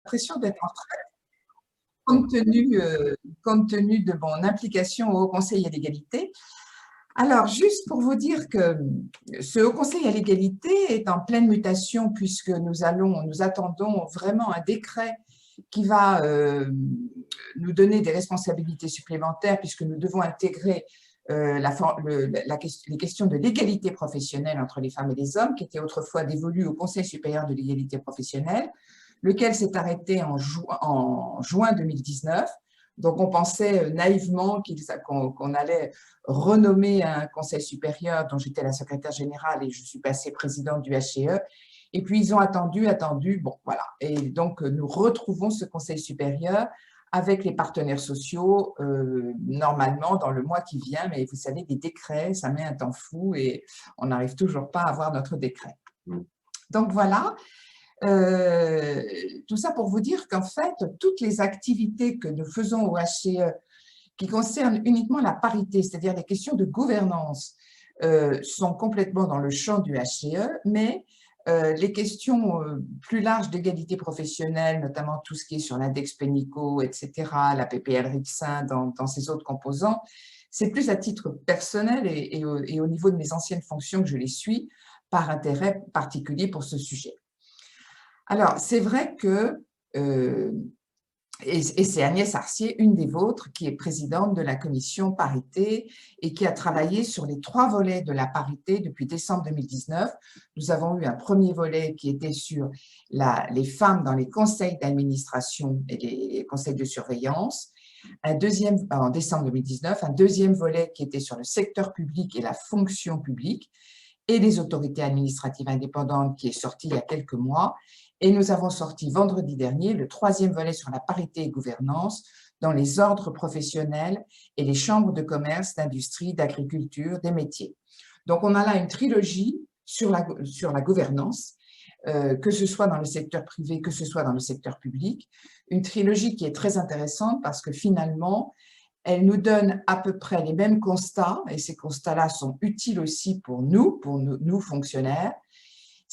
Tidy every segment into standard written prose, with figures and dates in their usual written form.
l'impression d'être en retraite compte tenu de mon implication au Haut Conseil à l'égalité. Alors, juste pour vous dire que ce Haut Conseil à l'égalité est en pleine mutation puisque nous attendons vraiment un décret qui va nous donner des responsabilités supplémentaires puisque nous devons intégrer les questions de l'égalité professionnelle entre les femmes et les hommes qui étaient autrefois dévolues au Conseil supérieur de l'égalité professionnelle, lequel s'est arrêté en juin 2019. Donc, on pensait naïvement qu'on allait renommer un conseil supérieur dont j'étais la secrétaire générale et je suis passée présidente du HCE. Et puis, ils ont attendu, bon, voilà. Et donc, nous retrouvons ce conseil supérieur avec les partenaires sociaux, normalement, dans le mois qui vient. Mais vous savez, des décrets, ça met un temps fou et on n'arrive toujours pas à avoir notre décret. Donc, voilà. Tout ça pour vous dire qu'en fait, toutes les activités que nous faisons au HCE qui concernent uniquement la parité, c'est-à-dire les questions de gouvernance, sont complètement dans le champ du HCE, mais les questions plus larges d'égalité professionnelle, notamment tout ce qui est sur l'index Pénicaud, etc., la PPL Rixin dans ses autres composants, c'est plus à titre personnel et au niveau de mes anciennes fonctions que je les suis par intérêt particulier pour ce sujet. Alors, c'est vrai que, et c'est Agnès Arcier, une des vôtres, qui est présidente de la commission parité et qui a travaillé sur les 3 volets de la parité depuis décembre 2019. Nous avons eu un premier volet qui était sur les femmes dans les conseils d'administration et les conseils de surveillance, en décembre 2019, un deuxième volet qui était sur le secteur public et la fonction publique et les autorités administratives indépendantes qui est sorti il y a quelques mois. Et nous avons sorti vendredi dernier le 3e volet sur la parité et gouvernance dans les ordres professionnels et les chambres de commerce, d'industrie, d'agriculture, des métiers. Donc, on a là une trilogie sur la gouvernance, que ce soit dans le secteur privé, que ce soit dans le secteur public. Une trilogie qui est très intéressante parce que finalement, elle nous donne à peu près les mêmes constats, et ces constats-là sont utiles aussi pour nous fonctionnaires.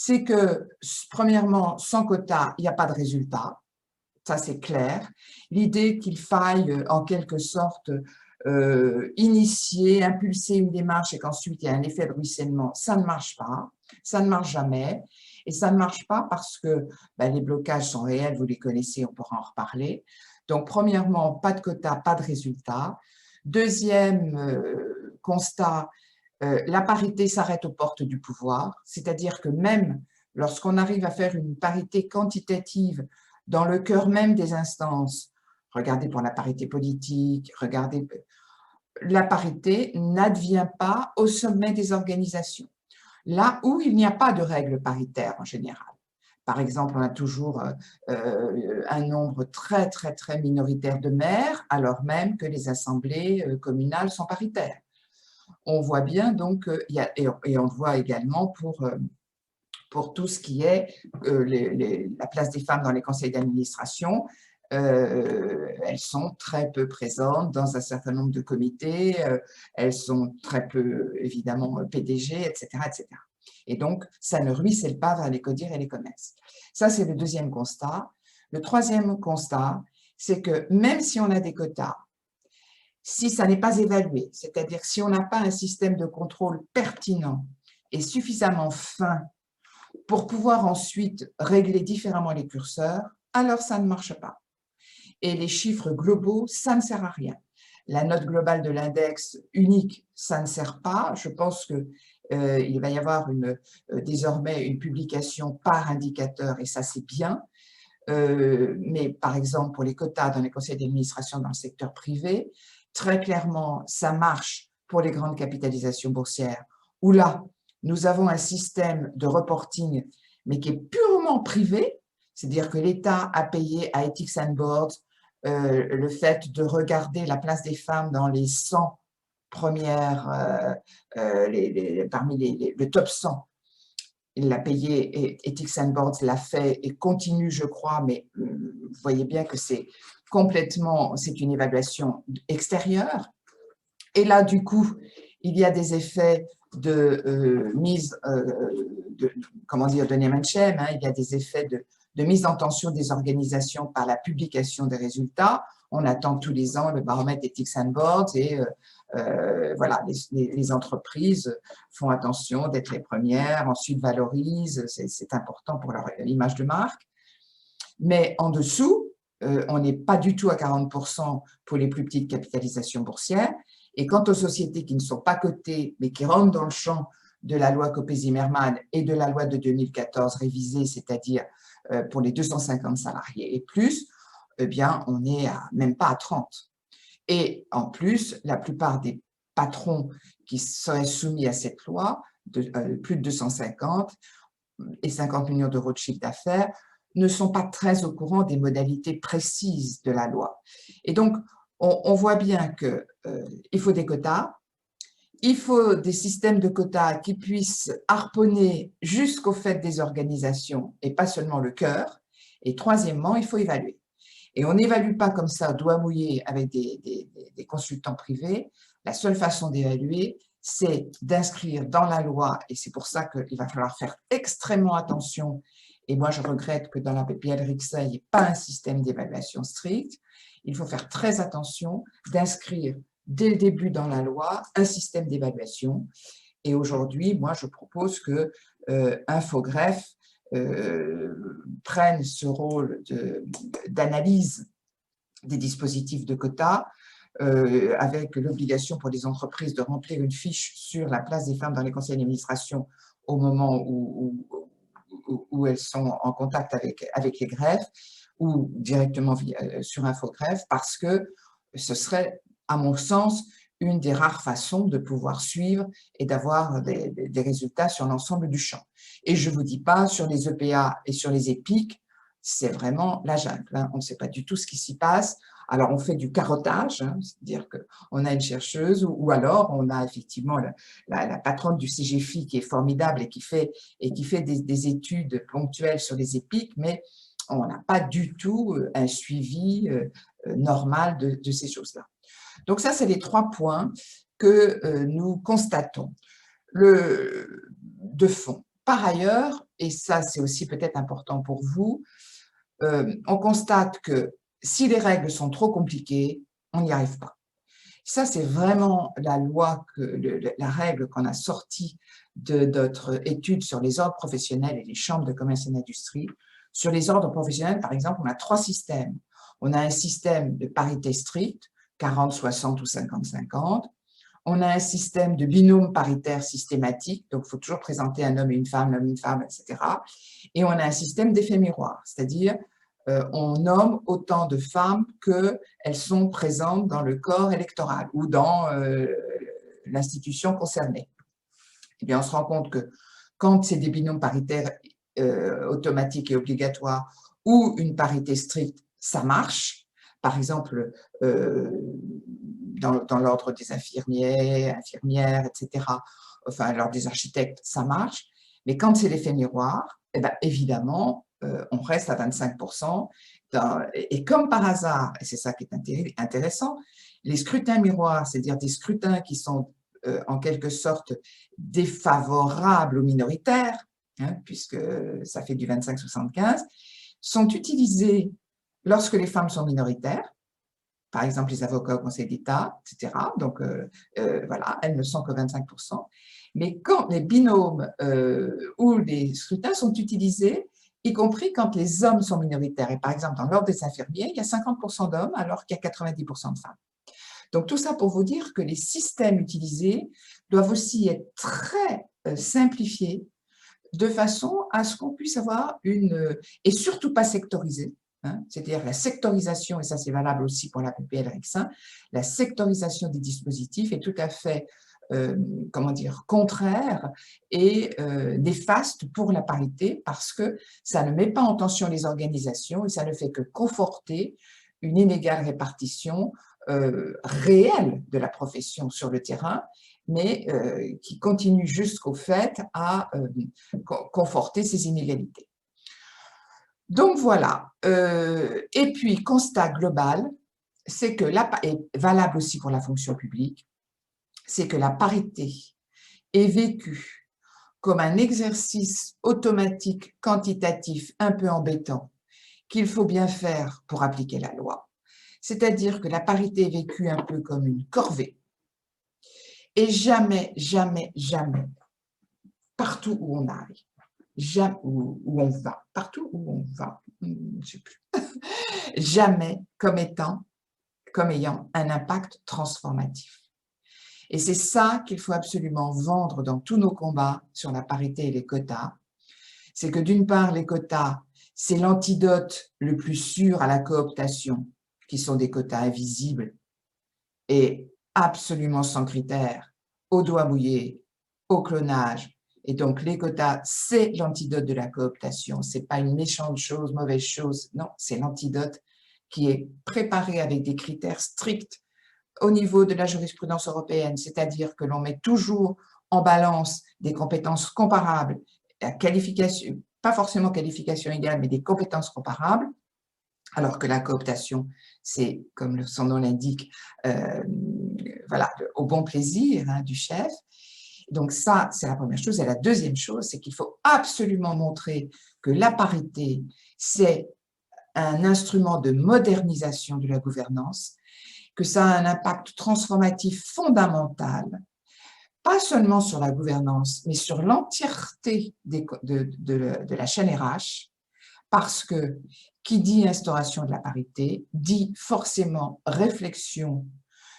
C'est que, premièrement, sans quota, il n'y a pas de résultat. Ça, c'est clair. L'idée qu'il faille, en quelque sorte, initier, impulser une démarche et qu'ensuite il y a un effet de ruissellement, ça ne marche pas. Ça ne marche jamais. Et ça ne marche pas parce que les blocages sont réels, vous les connaissez, on pourra en reparler. Donc, premièrement, pas de quota, pas de résultat. Deuxième constat, la parité s'arrête aux portes du pouvoir, c'est-à-dire que même lorsqu'on arrive à faire une parité quantitative dans le cœur même des instances, regardez pour la parité politique, regardez, la parité n'advient pas au sommet des organisations, là où il n'y a pas de règles paritaires en général. Par exemple, on a toujours un nombre très, très, très minoritaire de maires, alors même que les assemblées communales sont paritaires. On voit bien donc, et on le voit également pour tout ce qui est la place des femmes dans les conseils d'administration, elles sont très peu présentes dans un certain nombre de comités, elles sont très peu, évidemment, PDG, etc., etc. Et donc, ça ne ruisselle pas vers les CODIR et les COMEX. Ça, c'est le deuxième constat. Le troisième constat, c'est que même si on a des quotas, si ça n'est pas évalué, c'est-à-dire si on n'a pas un système de contrôle pertinent et suffisamment fin pour pouvoir ensuite régler différemment les curseurs, alors ça ne marche pas. Et les chiffres globaux, ça ne sert à rien. La note globale de l'index unique, ça ne sert pas. Je pense qu'il va y avoir désormais une publication par indicateur, et ça c'est bien. Mais par exemple, pour les quotas dans les conseils d'administration dans le secteur privé, très clairement, ça marche pour les grandes capitalisations boursières, où là, nous avons un système de reporting, mais qui est purement privé, c'est-à-dire que l'État a payé à Ethics and Boards le fait de regarder la place des femmes dans les 100 premières, parmi le top 100. Il l'a payé et Ethics and Boards l'a fait et continue, je crois, mais vous voyez bien que c'est complètement, c'est une évaluation extérieure. Et là, du coup, il y a des effets de mise, comment dire, de name and shame, hein, il y a des effets de mise en tension des organisations par la publication des résultats. On attend tous les ans le baromètre Ethics and Boards et voilà, les entreprises font attention d'être les premières, ensuite valorisent, c'est important pour leur image de marque. Mais en dessous, on n'est pas du tout à 40% pour les plus petites capitalisations boursières. Et quant aux sociétés qui ne sont pas cotées, mais qui rentrent dans le champ de la loi Copé-Zimmermann et de la loi de 2014 révisée, c'est-à-dire pour les 250 salariés et plus, eh bien, on n'est même pas à 30. Et en plus, la plupart des patrons qui seraient soumis à cette loi, plus de 250 et 50 millions d'euros de chiffre d'affaires, ne sont pas très au courant des modalités précises de la loi. Et donc, on voit bien qu'il faut des quotas, il faut des systèmes de quotas qui puissent harponner jusqu'au fait des organisations et pas seulement le cœur. Et troisièmement, il faut évaluer. Et on n'évalue pas comme ça, doigt mouillé, avec des consultants privés. La seule façon d'évaluer, c'est d'inscrire dans la loi, et c'est pour ça qu'il va falloir faire extrêmement attention. Et moi, je regrette que dans la PPL RICSA, il n'y ait pas un système d'évaluation strict. Il faut faire très attention d'inscrire dès le début dans la loi un système d'évaluation. Et aujourd'hui, moi, je propose que Infogreffe prenne ce rôle d'analyse des dispositifs de quotas avec l'obligation pour les entreprises de remplir une fiche sur la place des femmes dans les conseils d'administration au moment où elles sont en contact avec les greffes ou directement sur Infogreffe, parce que ce serait, à mon sens, une des rares façons de pouvoir suivre et d'avoir des résultats sur l'ensemble du champ. Et je ne vous dis pas, sur les EPA et sur les EPIC, c'est vraiment la jungle. Hein. On ne sait pas du tout ce qui s'y passe. Alors, on fait du carottage, hein, c'est-à-dire qu'on a une chercheuse ou alors on a effectivement la patronne du CGFI qui est formidable et qui fait des études ponctuelles sur les EPIC, mais on n'a pas du tout un suivi normal de ces choses-là. Donc ça, c'est les 3 points que nous constatons de fond. Par ailleurs, et ça c'est aussi peut-être important pour vous, on constate que si les règles sont trop compliquées, on n'y arrive pas. Ça, c'est vraiment la loi, la règle qu'on a sortie de notre étude sur les ordres professionnels et les chambres de commerce et d'industrie. Sur les ordres professionnels, par exemple, on a 3 systèmes. On a un système de parité stricte, 40, 60 ou 50, 50. On a un système de binôme paritaire systématique, donc il faut toujours présenter un homme et une femme, etc. Et on a un système d'effet miroir, c'est-à-dire on nomme autant de femmes qu'elles sont présentes dans le corps électoral ou dans l'institution concernée. Eh bien, on se rend compte que quand c'est des binômes paritaires automatiques et obligatoires ou une parité stricte, ça marche. Par exemple, dans l'ordre des infirmières, etc., enfin, l'ordre des architectes, ça marche. Mais quand c'est l'effet miroir, eh bien, évidemment, on reste à 25%. Et comme par hasard, et c'est ça qui est intéressant, les scrutins miroirs, c'est-à-dire des scrutins qui sont en quelque sorte défavorables aux minoritaires, hein, puisque ça fait du 25-75, sont utilisés lorsque les femmes sont minoritaires, par exemple les avocats au Conseil d'État, etc. Donc voilà, elles ne sont que 25%. Mais quand les binômes ou les scrutins sont utilisés, y compris quand les hommes sont minoritaires. Et par exemple, dans l'ordre des infirmiers, il y a 50% d'hommes alors qu'il y a 90% de femmes. Donc tout ça pour vous dire que les systèmes utilisés doivent aussi être très simplifiés de façon à ce qu'on puisse avoir et surtout pas sectorisé, hein, c'est-à-dire la sectorisation, et ça c'est valable aussi pour la PPL RICSA, la sectorisation des dispositifs est tout à fait comment dire, contraire et néfaste pour la parité parce que ça ne met pas en tension les organisations et ça ne fait que conforter une inégale répartition réelle de la profession sur le terrain, mais qui continue jusqu'au fait à conforter ces inégalités. Donc voilà. Et puis, constat global, c'est que et valable aussi pour la fonction publique, c'est que la parité est vécue comme un exercice automatique, quantitatif, un peu embêtant, qu'il faut bien faire pour appliquer la loi. C'est-à-dire que la parité est vécue un peu comme une corvée. Et jamais, jamais, jamais, partout où on aille, jamais, où on va, partout où on va, je ne sais plus, jamais comme ayant un impact transformatif. Et c'est ça qu'il faut absolument vendre dans tous nos combats sur la parité et les quotas. C'est que d'une part, les quotas, c'est l'antidote le plus sûr à la cooptation, qui sont des quotas invisibles et absolument sans critères, au doigt mouillé, au clonage. Et donc, les quotas, c'est l'antidote de la cooptation. Ce n'est pas une méchante chose, mauvaise chose. Non, c'est l'antidote qui est préparé avec des critères stricts au niveau de la jurisprudence européenne, c'est-à-dire que l'on met toujours en balance des compétences comparables, qualification, pas forcément qualification égale, mais des compétences comparables, alors que la cooptation, c'est, comme son nom l'indique, voilà, au bon plaisir du chef. Donc ça, c'est la première chose. Et la deuxième chose, c'est qu'il faut absolument montrer que la parité, c'est un instrument de modernisation de la gouvernance, que ça a un impact transformatif fondamental, pas seulement sur la gouvernance, mais sur l'entièreté de la chaîne RH, parce que qui dit instauration de la parité dit forcément réflexion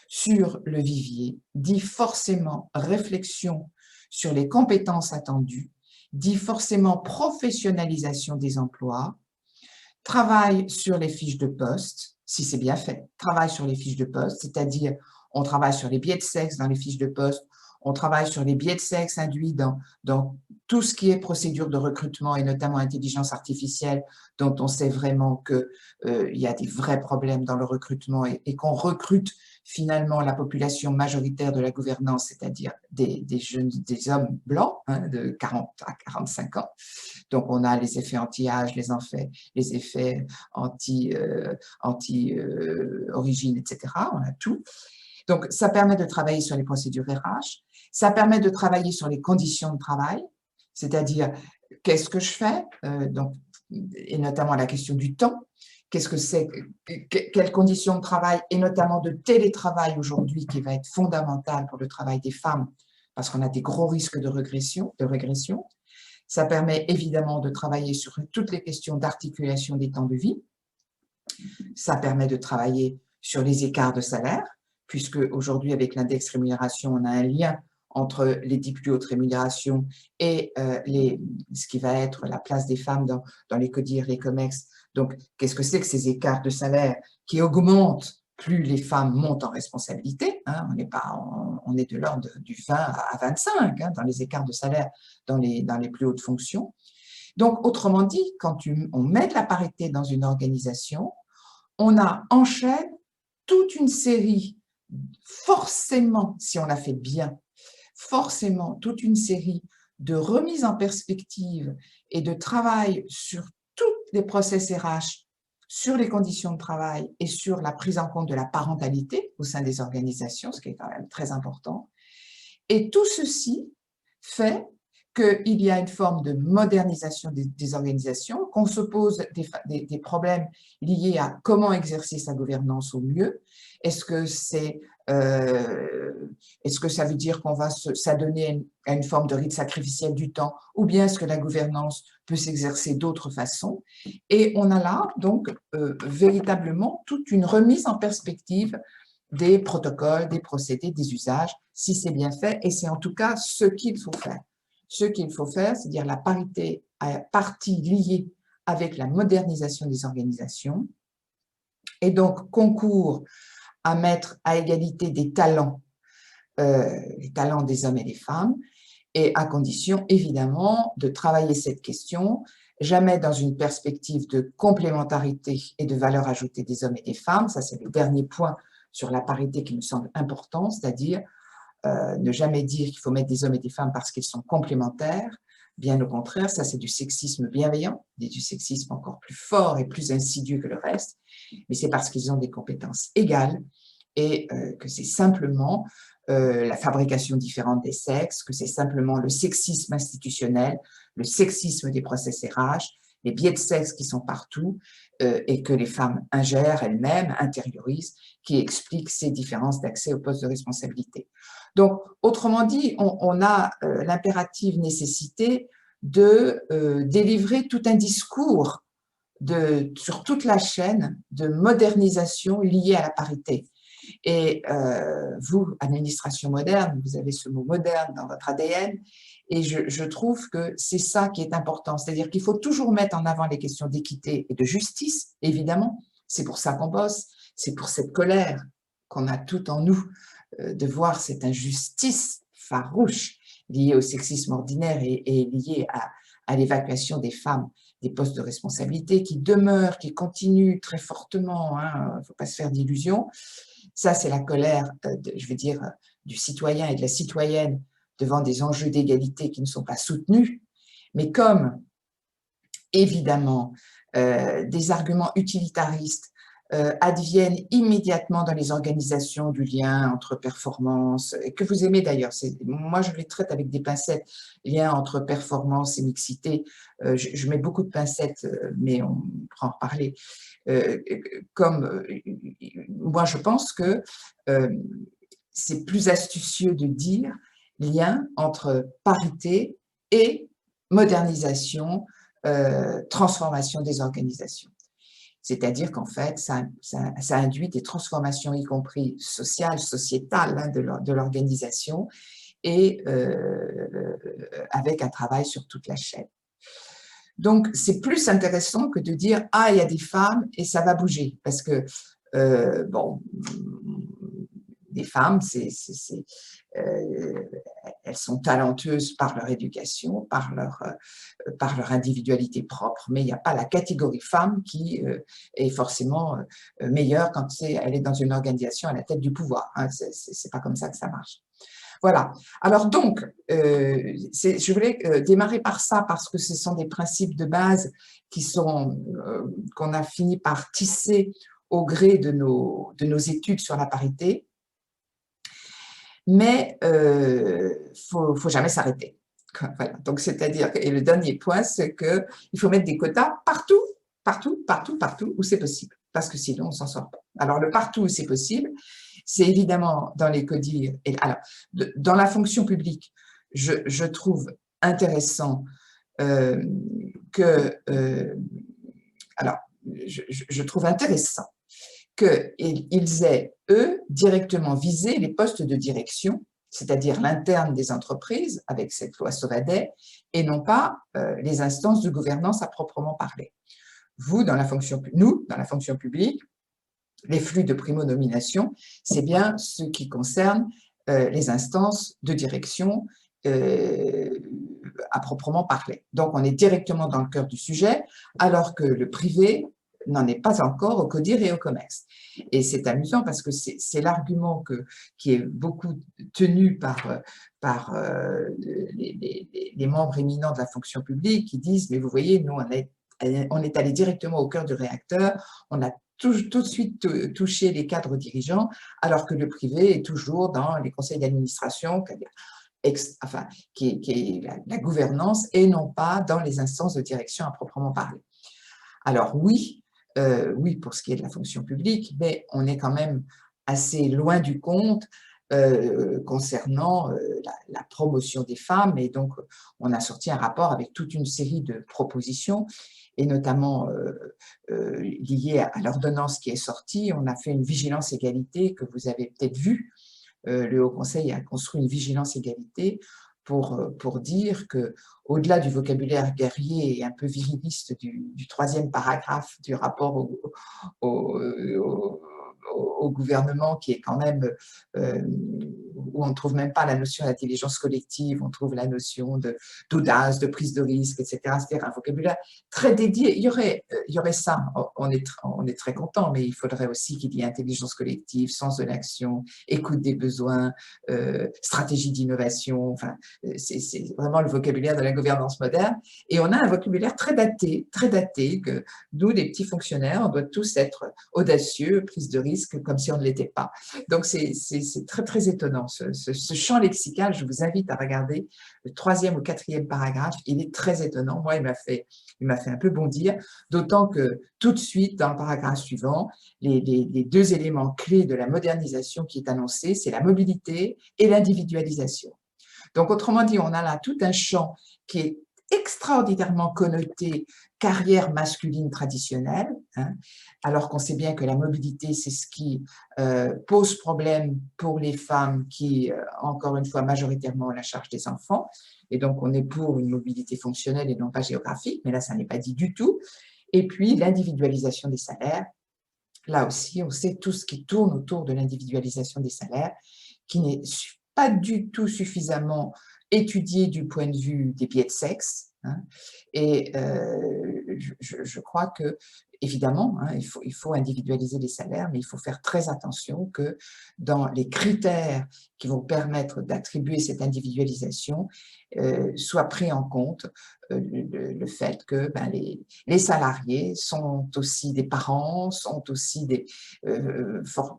sur le vivier, dit forcément réflexion sur les compétences attendues, dit forcément professionnalisation des emplois, travail sur les fiches de poste, si c'est bien fait, travail sur les fiches de poste, c'est-à-dire on travaille sur les biais de sexe dans les fiches de poste, on travaille sur les biais de sexe induits dans tout ce qui est procédure de recrutement et notamment intelligence artificielle, dont on sait vraiment qu'il y a des vrais problèmes dans le recrutement et qu'on recrute finalement la population majoritaire de la gouvernance, c'est-à-dire des hommes blancs de 40 à 45 ans. Donc, on a les effets anti-âge, les effets anti-origine, etc. On a tout. Donc, ça permet de travailler sur les procédures RH, ça permet de travailler sur les conditions de travail, c'est-à-dire qu'est-ce que je fais, et notamment la question du temps, qu'est-ce que c'est, quelles conditions de travail, et notamment de télétravail aujourd'hui, qui va être fondamental pour le travail des femmes, parce qu'on a des gros risques de régression. Ça permet évidemment de travailler sur toutes les questions d'articulation des temps de vie. Ça permet de travailler sur les écarts de salaire, puisque aujourd'hui, avec l'index rémunération, on a un lien entre les 10 plus hautes rémunérations et ce qui va être la place des femmes dans les CODIR, les COMEX. Donc, qu'est-ce que c'est que ces écarts de salaire qui augmentent plus les femmes montent en responsabilité, on est de l'ordre du 20 à 25 dans les écarts de salaire dans les plus hautes fonctions. Donc, autrement dit, quand on met de la parité dans une organisation, on enchaîne toute une série, forcément, si on la fait bien, forcément toute une série de remises en perspective et de travail sur tous les process RH, sur les conditions de travail et sur la prise en compte de la parentalité au sein des organisations, ce qui est quand même très important. Et tout ceci fait qu'il y a une forme de modernisation des organisations, qu'on se pose des problèmes liés à comment exercer sa gouvernance au mieux. Est-ce que ça veut dire qu'on va s'adonner à une forme de rite sacrificiel du temps, ou bien est-ce que la gouvernance peut s'exercer d'autres façons? Et on a là donc véritablement toute une remise en perspective des protocoles, des procédés, des usages, si c'est bien fait, et c'est en tout cas ce qu'il faut faire. Ce qu'il faut faire, c'est-à-dire la parité à partie liée avec la modernisation des organisations, et donc concourt à mettre à égalité les talents des hommes et des femmes, et à condition évidemment de travailler cette question, jamais dans une perspective de complémentarité et de valeur ajoutée des hommes et des femmes. Ça, c'est le dernier point sur la parité qui me semble important, c'est-à-dire ne jamais dire qu'il faut mettre des hommes et des femmes parce qu'ils sont complémentaires. Bien au contraire, ça c'est du sexisme bienveillant, du sexisme encore plus fort et plus insidieux que le reste, mais c'est parce qu'ils ont des compétences égales et que c'est simplement la fabrication différente des sexes, que c'est simplement le sexisme institutionnel, le sexisme des process RH, les biais de sexe qui sont partout et que les femmes ingèrent elles-mêmes, intériorisent, qui expliquent ces différences d'accès aux postes de responsabilité. Donc, autrement dit, on a l'impérative nécessité de délivrer tout un discours sur toute la chaîne de modernisation liée à la parité. Et vous, administration moderne, vous avez ce mot moderne dans votre ADN, et je trouve que c'est ça qui est important, c'est-à-dire qu'il faut toujours mettre en avant les questions d'équité et de justice, évidemment, c'est pour ça qu'on bosse, c'est pour cette colère qu'on a tout en nous, de voir cette injustice farouche liée au sexisme ordinaire et liée à l'évacuation des femmes des postes de responsabilité qui demeurent, qui continuent très fortement, il ne faut pas se faire d'illusions. Ça, c'est la colère, je veux dire, du citoyen et de la citoyenne devant des enjeux d'égalité qui ne sont pas soutenus. Mais comme, évidemment, des arguments utilitaristes adviennent immédiatement dans les organisations du lien entre performance, que vous aimez d'ailleurs, moi je les traite avec des pincettes, lien entre performance et mixité, je mets beaucoup de pincettes, mais on pourra en reparler, moi je pense que c'est plus astucieux de dire lien entre parité et modernisation, transformation des organisations. C'est-à-dire qu'en fait, ça induit des transformations, y compris sociales, sociétales, hein, de l'organisation, et avec un travail sur toute la chaîne. Donc, c'est plus intéressant que de dire « Ah, il y a des femmes et ça va bouger », parce que, bon, des femmes, elles sont talentueuses par leur éducation, par leur individualité propre, mais il n'y a pas la catégorie femme qui est forcément meilleure quand elle est dans une organisation à la tête du pouvoir. Hein, c'est pas comme ça que ça marche. Voilà. Alors donc, je voulais démarrer par ça parce que ce sont des principes de base qu'on a fini par tisser au gré de nos études sur la parité. Mais faut jamais s'arrêter. Voilà. Donc, c'est-à-dire, et le dernier point, c'est qu'il faut mettre des quotas partout, partout, partout, partout où c'est possible, parce que sinon, on ne s'en sort pas. Alors, le partout où c'est possible, c'est évidemment dans les CODIR. Alors, dans la fonction publique, je trouve intéressant je trouve intéressant qu'ils aient, eux, directement visé les postes de direction, c'est-à-dire l'interne des entreprises, avec cette loi Sauvadet, et non pas les instances de gouvernance à proprement parler. Nous, dans la fonction publique, les flux de primo-nomination, c'est bien ce qui concerne les instances de direction à proprement parler. Donc, on est directement dans le cœur du sujet, alors que le privé n'en est pas encore au CODIR et au COMEX. Et c'est amusant parce que c'est l'argument qui est beaucoup tenu par les membres éminents de la fonction publique qui disent « mais vous voyez, nous, on est allé directement au cœur du réacteur, on a tout de suite touché les cadres dirigeants, alors que le privé est toujours dans les conseils d'administration, qui est la gouvernance, et non pas dans les instances de direction à proprement parler. » Alors oui, pour ce qui est de la fonction publique, mais on est quand même assez loin du compte concernant la promotion des femmes, et donc on a sorti un rapport avec toute une série de propositions, et notamment liées à l'ordonnance qui est sortie. On a fait une vigilance égalité que vous avez peut-être vue. Le Haut Conseil a construit une vigilance égalité pour dire qu'au-delà du vocabulaire guerrier et un peu viriliste du troisième paragraphe du rapport au gouvernement, qui est quand même, où on ne trouve même pas la notion d'intelligence collective, on trouve la notion d'audace, de prise de risque, etc. C'est-à-dire un vocabulaire très dédié. Il y aurait ça, on est très content, mais il faudrait aussi qu'il y ait intelligence collective, sens de l'action, écoute des besoins, stratégie d'innovation, enfin, c'est vraiment le vocabulaire de la gouvernance moderne. Et on a un vocabulaire très daté, que nous, les petits fonctionnaires, on doit tous être audacieux, prise de risque, comme si on ne l'était pas. Donc, c'est très, très étonnant, ce champ lexical, je vous invite à regarder le 3e ou 4e paragraphe. Il est très étonnant. Moi, il m'a fait un peu bondir, d'autant que tout de suite, dans le paragraphe suivant, les 2 éléments clés de la modernisation qui est annoncé, c'est la mobilité et l'individualisation. Donc, autrement dit, on a là tout un champ qui est extraordinairement connoté carrière masculine traditionnelle, hein, alors qu'on sait bien que la mobilité, c'est ce qui pose problème pour les femmes qui, encore une fois, majoritairement ont la charge des enfants. Et donc, on est pour une mobilité fonctionnelle et non pas géographique, mais là, ça n'est pas dit du tout. Et puis, l'individualisation des salaires. Là aussi, on sait tout ce qui tourne autour de l'individualisation des salaires, qui n'est pas du tout suffisamment étudié du point de vue des biais de sexe, hein. Et je crois que, évidemment, hein, il faut individualiser les salaires, mais il faut faire très attention que dans les critères qui vont permettre d'attribuer cette individualisation, soit pris en compte le fait que ben, les salariés sont aussi des parents, sont aussi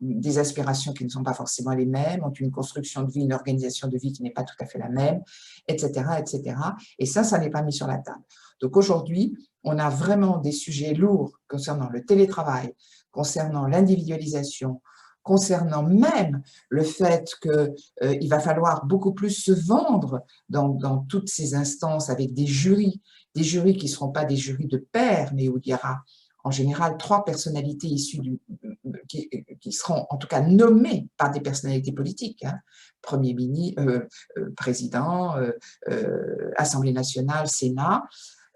des aspirations qui ne sont pas forcément les mêmes, ont une construction de vie, une organisation de vie qui n'est pas tout à fait la même, etc., etc. Et ça n'est pas mis sur la table. Donc aujourd'hui, on a vraiment des sujets lourds concernant le télétravail, concernant l'individualisation, concernant même le fait qu'il va falloir beaucoup plus se vendre dans toutes ces instances avec des jurys qui ne seront pas des jurys de pairs, mais où il y aura en général 3 personnalités issues qui seront en tout cas nommées par des personnalités politiques, hein, Premier ministre, président, Assemblée nationale, Sénat.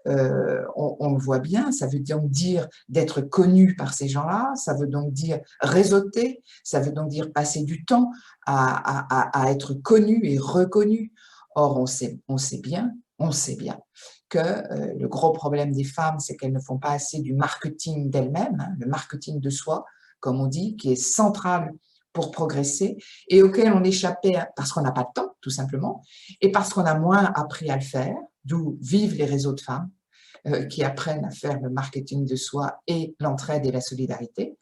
On le voit bien, ça veut donc dire d'être connu par ces gens-là, ça veut donc dire réseauter, ça veut donc dire passer du temps à être connu et reconnu. Or, on sait bien que le gros problème des femmes, c'est qu'elles ne font pas assez du marketing d'elles-mêmes, hein, le marketing de soi, comme on dit, qui est central pour progresser et auquel on échappait parce qu'on n'a pas de temps, tout simplement, et parce qu'on a moins appris à le faire, d'où vivent les réseaux de femmes qui apprennent à faire le marketing de soi et l'entraide et la solidarité.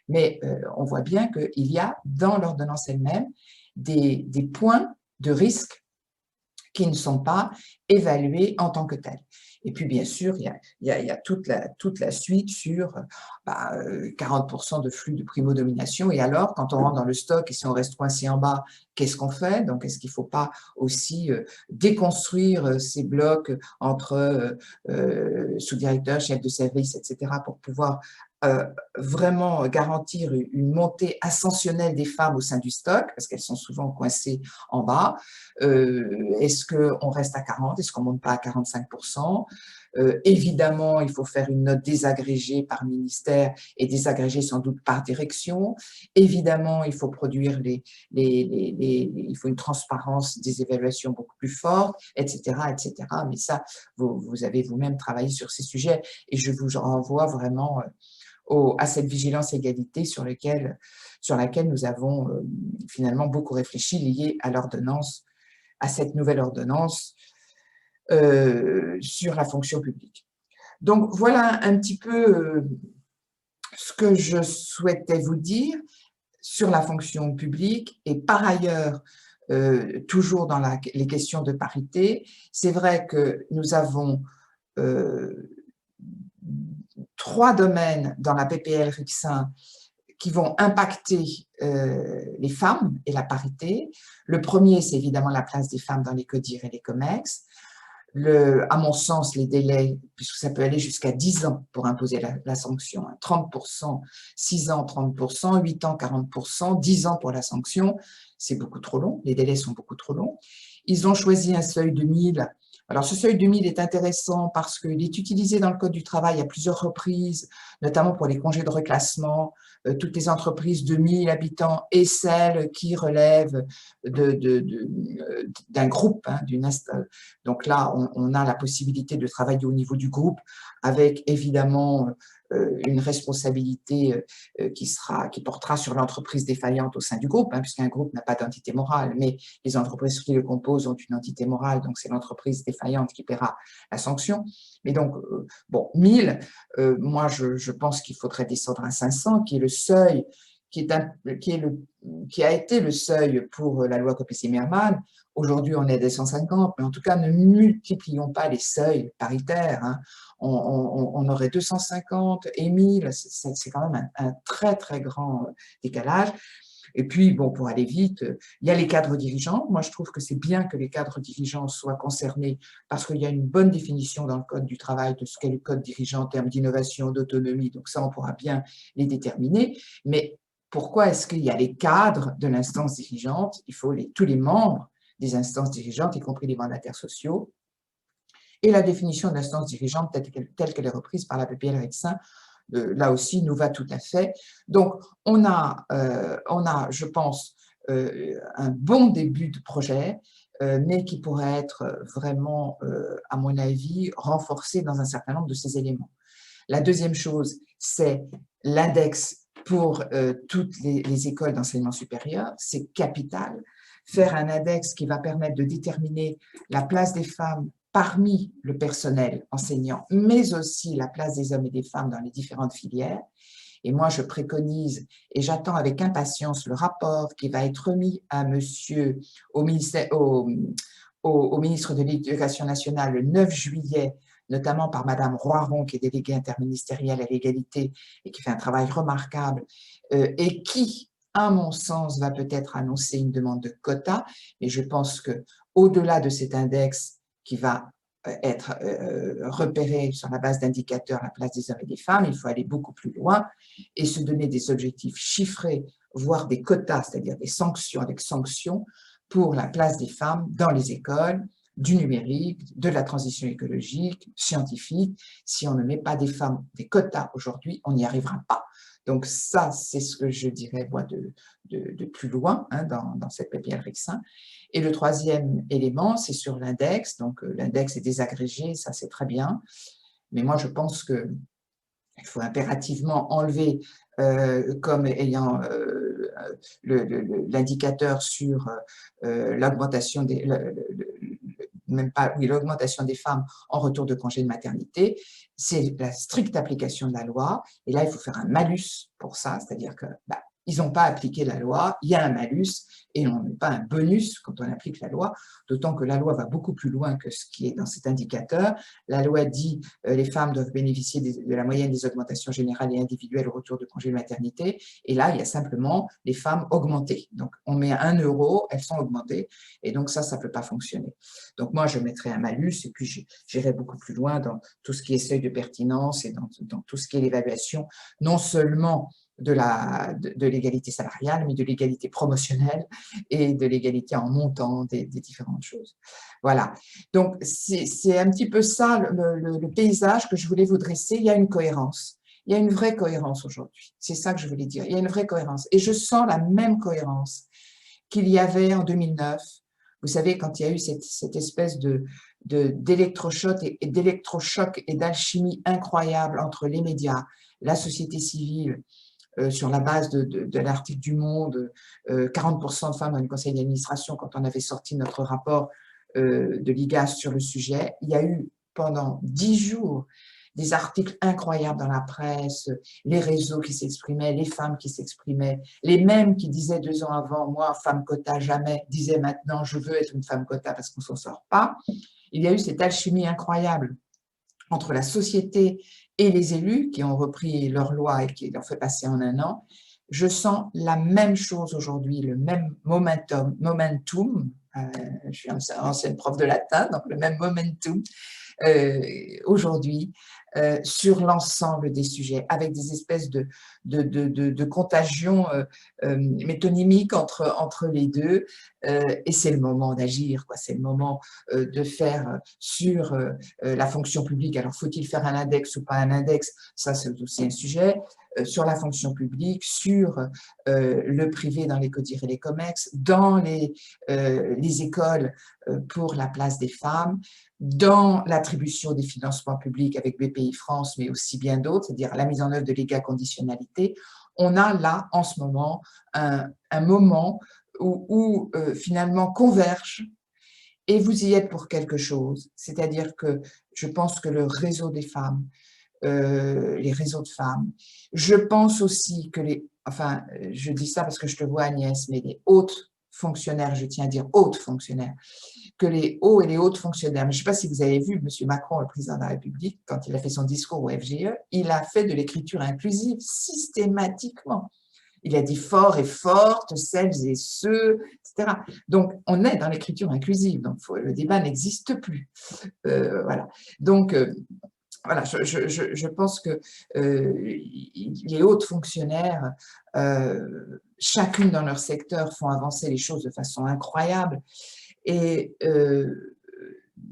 Mais on voit bien qu'il y a dans l'ordonnance elle-même des points de risque qui ne sont pas évalués en tant que tels. Et puis, bien sûr, il y a toute la suite sur 40% de flux de primo-domination. Et alors, quand on rentre dans le stock et si on reste coincé en bas, qu'est-ce qu'on fait? Donc, est-ce qu'il ne faut pas aussi déconstruire ces blocs entre sous-directeurs, chefs de service, etc., pour pouvoir vraiment garantir une montée ascensionnelle des femmes au sein du stock, parce qu'elles sont souvent coincées en bas. Est-ce qu'on reste à 40? Est-ce qu'on ne monte pas à 45%? Évidemment, il faut faire une note désagrégée par ministère et désagrégée sans doute par direction. Évidemment, il faut produire il faut une transparence des évaluations beaucoup plus forte, etc., etc. Mais ça, vous avez vous-même travaillé sur ces sujets et je vous renvoie vraiment à cette vigilance égalité sur laquelle nous avons finalement beaucoup réfléchi, liée à l'ordonnance, à cette nouvelle ordonnance sur la fonction publique. Donc voilà un petit peu ce que je souhaitais vous dire sur la fonction publique et par ailleurs, toujours dans les questions de parité, c'est vrai que nous avons 3 domaines dans la PPL Rixain qui vont impacter les femmes et la parité. Le premier, c'est évidemment la place des femmes dans les CODIR et les COMEX. À mon sens, les délais, puisque ça peut aller jusqu'à 10 ans pour imposer la sanction, 30%, 6 ans, 30%, 8 ans, 40%, 10 ans pour la sanction, c'est beaucoup trop long, les délais sont beaucoup trop longs. Ils ont choisi un seuil de 1000. Alors, ce seuil de 1000 est intéressant parce qu'il est utilisé dans le Code du travail à plusieurs reprises, notamment pour les congés de reclassement, toutes les entreprises de 1000 habitants et celles qui relèvent d'un groupe. Hein, donc là, on a la possibilité de travailler au niveau du groupe avec évidemment une responsabilité qui portera sur l'entreprise défaillante au sein du groupe, hein, puisqu'un groupe n'a pas d'entité morale, mais les entreprises qui le composent ont une entité morale, donc c'est l'entreprise défaillante qui paiera la sanction. Mais donc, bon, 1000, moi je pense qu'il faudrait descendre à 500, qui est le seuil qui a été le seuil pour la loi Copé-Zimmermann. Aujourd'hui, on est à des 150, mais en tout cas, ne multiplions pas les seuils paritaires, hein. On aurait 250 et 1000, c'est quand même un très, très grand décalage. Et puis, bon, pour aller vite, il y a les cadres dirigeants. Moi, je trouve que c'est bien que les cadres dirigeants soient concernés parce qu'il y a une bonne définition dans le Code du travail de ce qu'est le code dirigeant en termes d'innovation, d'autonomie. Donc ça, on pourra bien les déterminer. Mais pourquoi est-ce qu'il y a les cadres de l'instance dirigeante? Il faut tous les membres des instances dirigeantes, y compris les mandataires sociaux. Et la définition de l'instance dirigeante telle qu'elle est reprise par la PPL Rixin, là aussi, nous va tout à fait. Donc, on a je pense, un bon début de projet, mais qui pourrait être vraiment, à mon avis, renforcé dans un certain nombre de ces éléments. La deuxième chose, c'est l'index pour toutes les écoles d'enseignement supérieur. C'est capital. Faire un index qui va permettre de déterminer la place des femmes parmi le personnel enseignant, mais aussi la place des hommes et des femmes dans les différentes filières. Et moi, je préconise, et j'attends avec impatience le rapport qui va être remis à monsieur, au ministère, au ministre de l'Éducation nationale le 9 juillet, notamment par Madame Roiron, qui est déléguée interministérielle à l'égalité et qui fait un travail remarquable, et qui, à mon sens, va peut-être annoncer une demande de quota. Et je pense qu'au-delà de cet index qui va être repéré sur la base d'indicateurs à la place des hommes et des femmes, il faut aller beaucoup plus loin et se donner des objectifs chiffrés, voire des quotas, c'est-à-dire des sanctions avec sanctions pour la place des femmes dans les écoles, du numérique, de la transition écologique, scientifique. Si on ne met pas des femmes, des quotas aujourd'hui, on n'y arrivera pas. Donc ça, c'est ce que je dirais moi de plus loin, hein, dans cette PPL Rixin. Et le troisième élément, c'est sur l'index. Donc l'index est désagrégé, ça c'est très bien. Mais moi je pense qu'il faut impérativement enlever comme ayant l'indicateur sur l'augmentation des, même pas, oui, l'augmentation des femmes en retour de congé de maternité, c'est la stricte application de la loi. Et là, il faut faire un malus pour ça, c'est-à-dire que ils n'ont pas appliqué la loi, il y a un malus et on n'est pas un bonus quand on applique la loi, d'autant que la loi va beaucoup plus loin que ce qui est dans cet indicateur. La loi dit les femmes doivent bénéficier de la moyenne des augmentations générales et individuelles au retour de congé de maternité. Et là, il y a simplement les femmes augmentées. Donc, on met 1 euro, elles sont augmentées. Et donc, ça ne peut pas fonctionner. Donc, moi, je mettrai un malus et puis j'irai beaucoup plus loin dans tout ce qui est seuil de pertinence et dans tout ce qui est l'évaluation, non seulement de l'égalité salariale, mais de l'égalité promotionnelle et de l'égalité en montant des différentes choses. Voilà. Donc, c'est un petit peu ça le paysage que je voulais vous dresser. Il y a une cohérence. Il y a une vraie cohérence aujourd'hui. C'est ça que je voulais dire. Il y a une vraie cohérence. Et je sens la même cohérence qu'il y avait en 2009. Vous savez, quand il y a eu cette espèce d'électrochoc et d'alchimie incroyable entre les médias, la société civile, sur la base de l'article du Monde, 40% de femmes dans les conseils d'administration, quand on avait sorti notre rapport de l'IGAS sur le sujet. Il y a eu pendant 10 jours des articles incroyables dans la presse, les réseaux qui s'exprimaient, les femmes qui s'exprimaient, les mêmes qui disaient 2 ans avant, moi, femme quota, jamais, disaient maintenant, je veux être une femme quota parce qu'on ne s'en sort pas. Il y a eu cette alchimie incroyable entre la société et les élus qui ont repris leur loi et qui l'ont fait passer en 1 an. Je sens la même chose aujourd'hui, le même momentum, je suis ancienne prof de latin, donc le même momentum aujourd'hui sur l'ensemble des sujets, avec des espèces de contagion métonymique entre les deux, et c'est le moment d'agir, c'est le moment de faire sur la fonction publique. Alors, faut-il faire un index ou pas un index? Ça, c'est aussi un sujet. Sur la fonction publique, sur le privé dans les CODIR et les COMEX, dans les écoles pour la place des femmes, dans l'attribution des financements publics avec BPI France, mais aussi bien d'autres, c'est-à-dire la mise en œuvre de l'éga-conditionnalité. On a là, en ce moment, un moment où finalement convergent, et vous y êtes pour quelque chose. C'est-à-dire que je pense que le réseau des femmes, les réseaux de femmes. Je pense aussi que je dis ça parce que je te vois Agnès, mais les hautes fonctionnaires, je tiens à dire hautes fonctionnaires, que les hauts et les hautes fonctionnaires, mais je ne sais pas si vous avez vu M. Macron, le président de la République, quand il a fait son discours au FGE, il a fait de l'écriture inclusive systématiquement. Il a dit fort et forte, celles et ceux, etc. Donc, on est dans l'écriture inclusive, donc le débat n'existe plus. Voilà. Donc, voilà, je pense que les hautes fonctionnaires, chacune dans leur secteur, font avancer les choses de façon incroyable. Et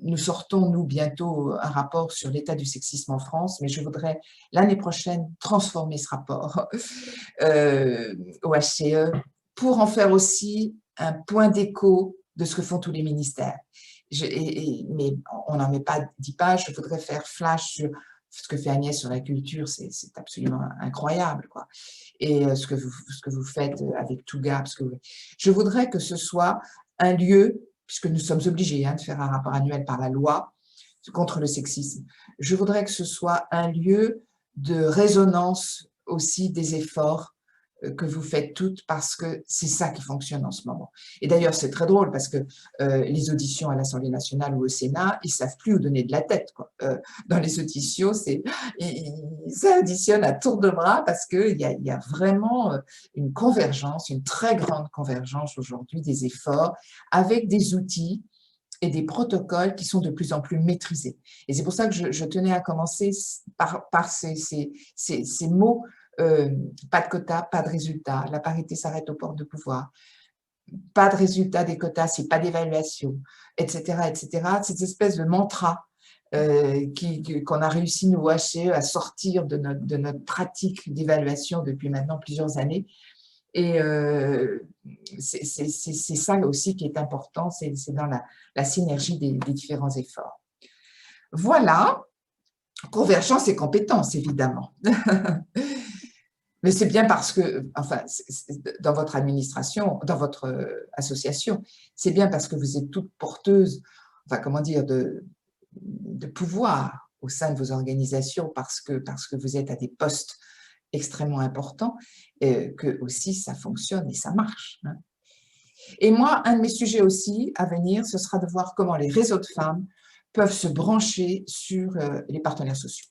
nous sortons, nous, bientôt un rapport sur l'état du sexisme en France, mais je voudrais, l'année prochaine, transformer ce rapport au HCE pour en faire aussi un point d'écho de ce que font tous les ministères. Mais on n'en met pas 10 pages, je voudrais faire flash sur ce que fait Agnès sur la culture, c'est absolument incroyable, quoi. Et ce que vous faites avec Touga, parce que je voudrais que ce soit un lieu, puisque nous sommes obligés de faire un rapport annuel par la loi contre le sexisme, je voudrais que ce soit un lieu de résonance aussi des efforts que vous faites toutes, parce que c'est ça qui fonctionne en ce moment. Et d'ailleurs, c'est très drôle parce que les auditions à l'Assemblée nationale ou au Sénat, ils ne savent plus où donner de la tête, quoi. Dans les auditions, ça auditionne à tour de bras parce qu'il y a vraiment une convergence, une très grande convergence aujourd'hui des efforts avec des outils et des protocoles qui sont de plus en plus maîtrisés. Et c'est pour ça que je tenais à commencer par ces mots. Pas de quotas, pas de résultats. La parité s'arrête aux portes de pouvoir. Pas de résultat des quotas, c'est pas d'évaluation, etc., etc. Cette espèce de mantra qu'on a réussi, nous, HCE, à sortir de notre pratique d'évaluation depuis maintenant plusieurs années. Et c'est ça aussi qui est important, c'est dans la synergie des différents efforts. Voilà, convergence et compétence, évidemment. Mais c'est bien parce que, enfin, dans votre administration, dans votre association, c'est bien parce que vous êtes toutes porteuses, enfin, comment dire, de pouvoir au sein de vos organisations, parce que vous êtes à des postes extrêmement importants, que aussi ça fonctionne et ça marche. Et moi, un de mes sujets aussi à venir, ce sera de voir comment les réseaux de femmes peuvent se brancher sur les partenaires sociaux.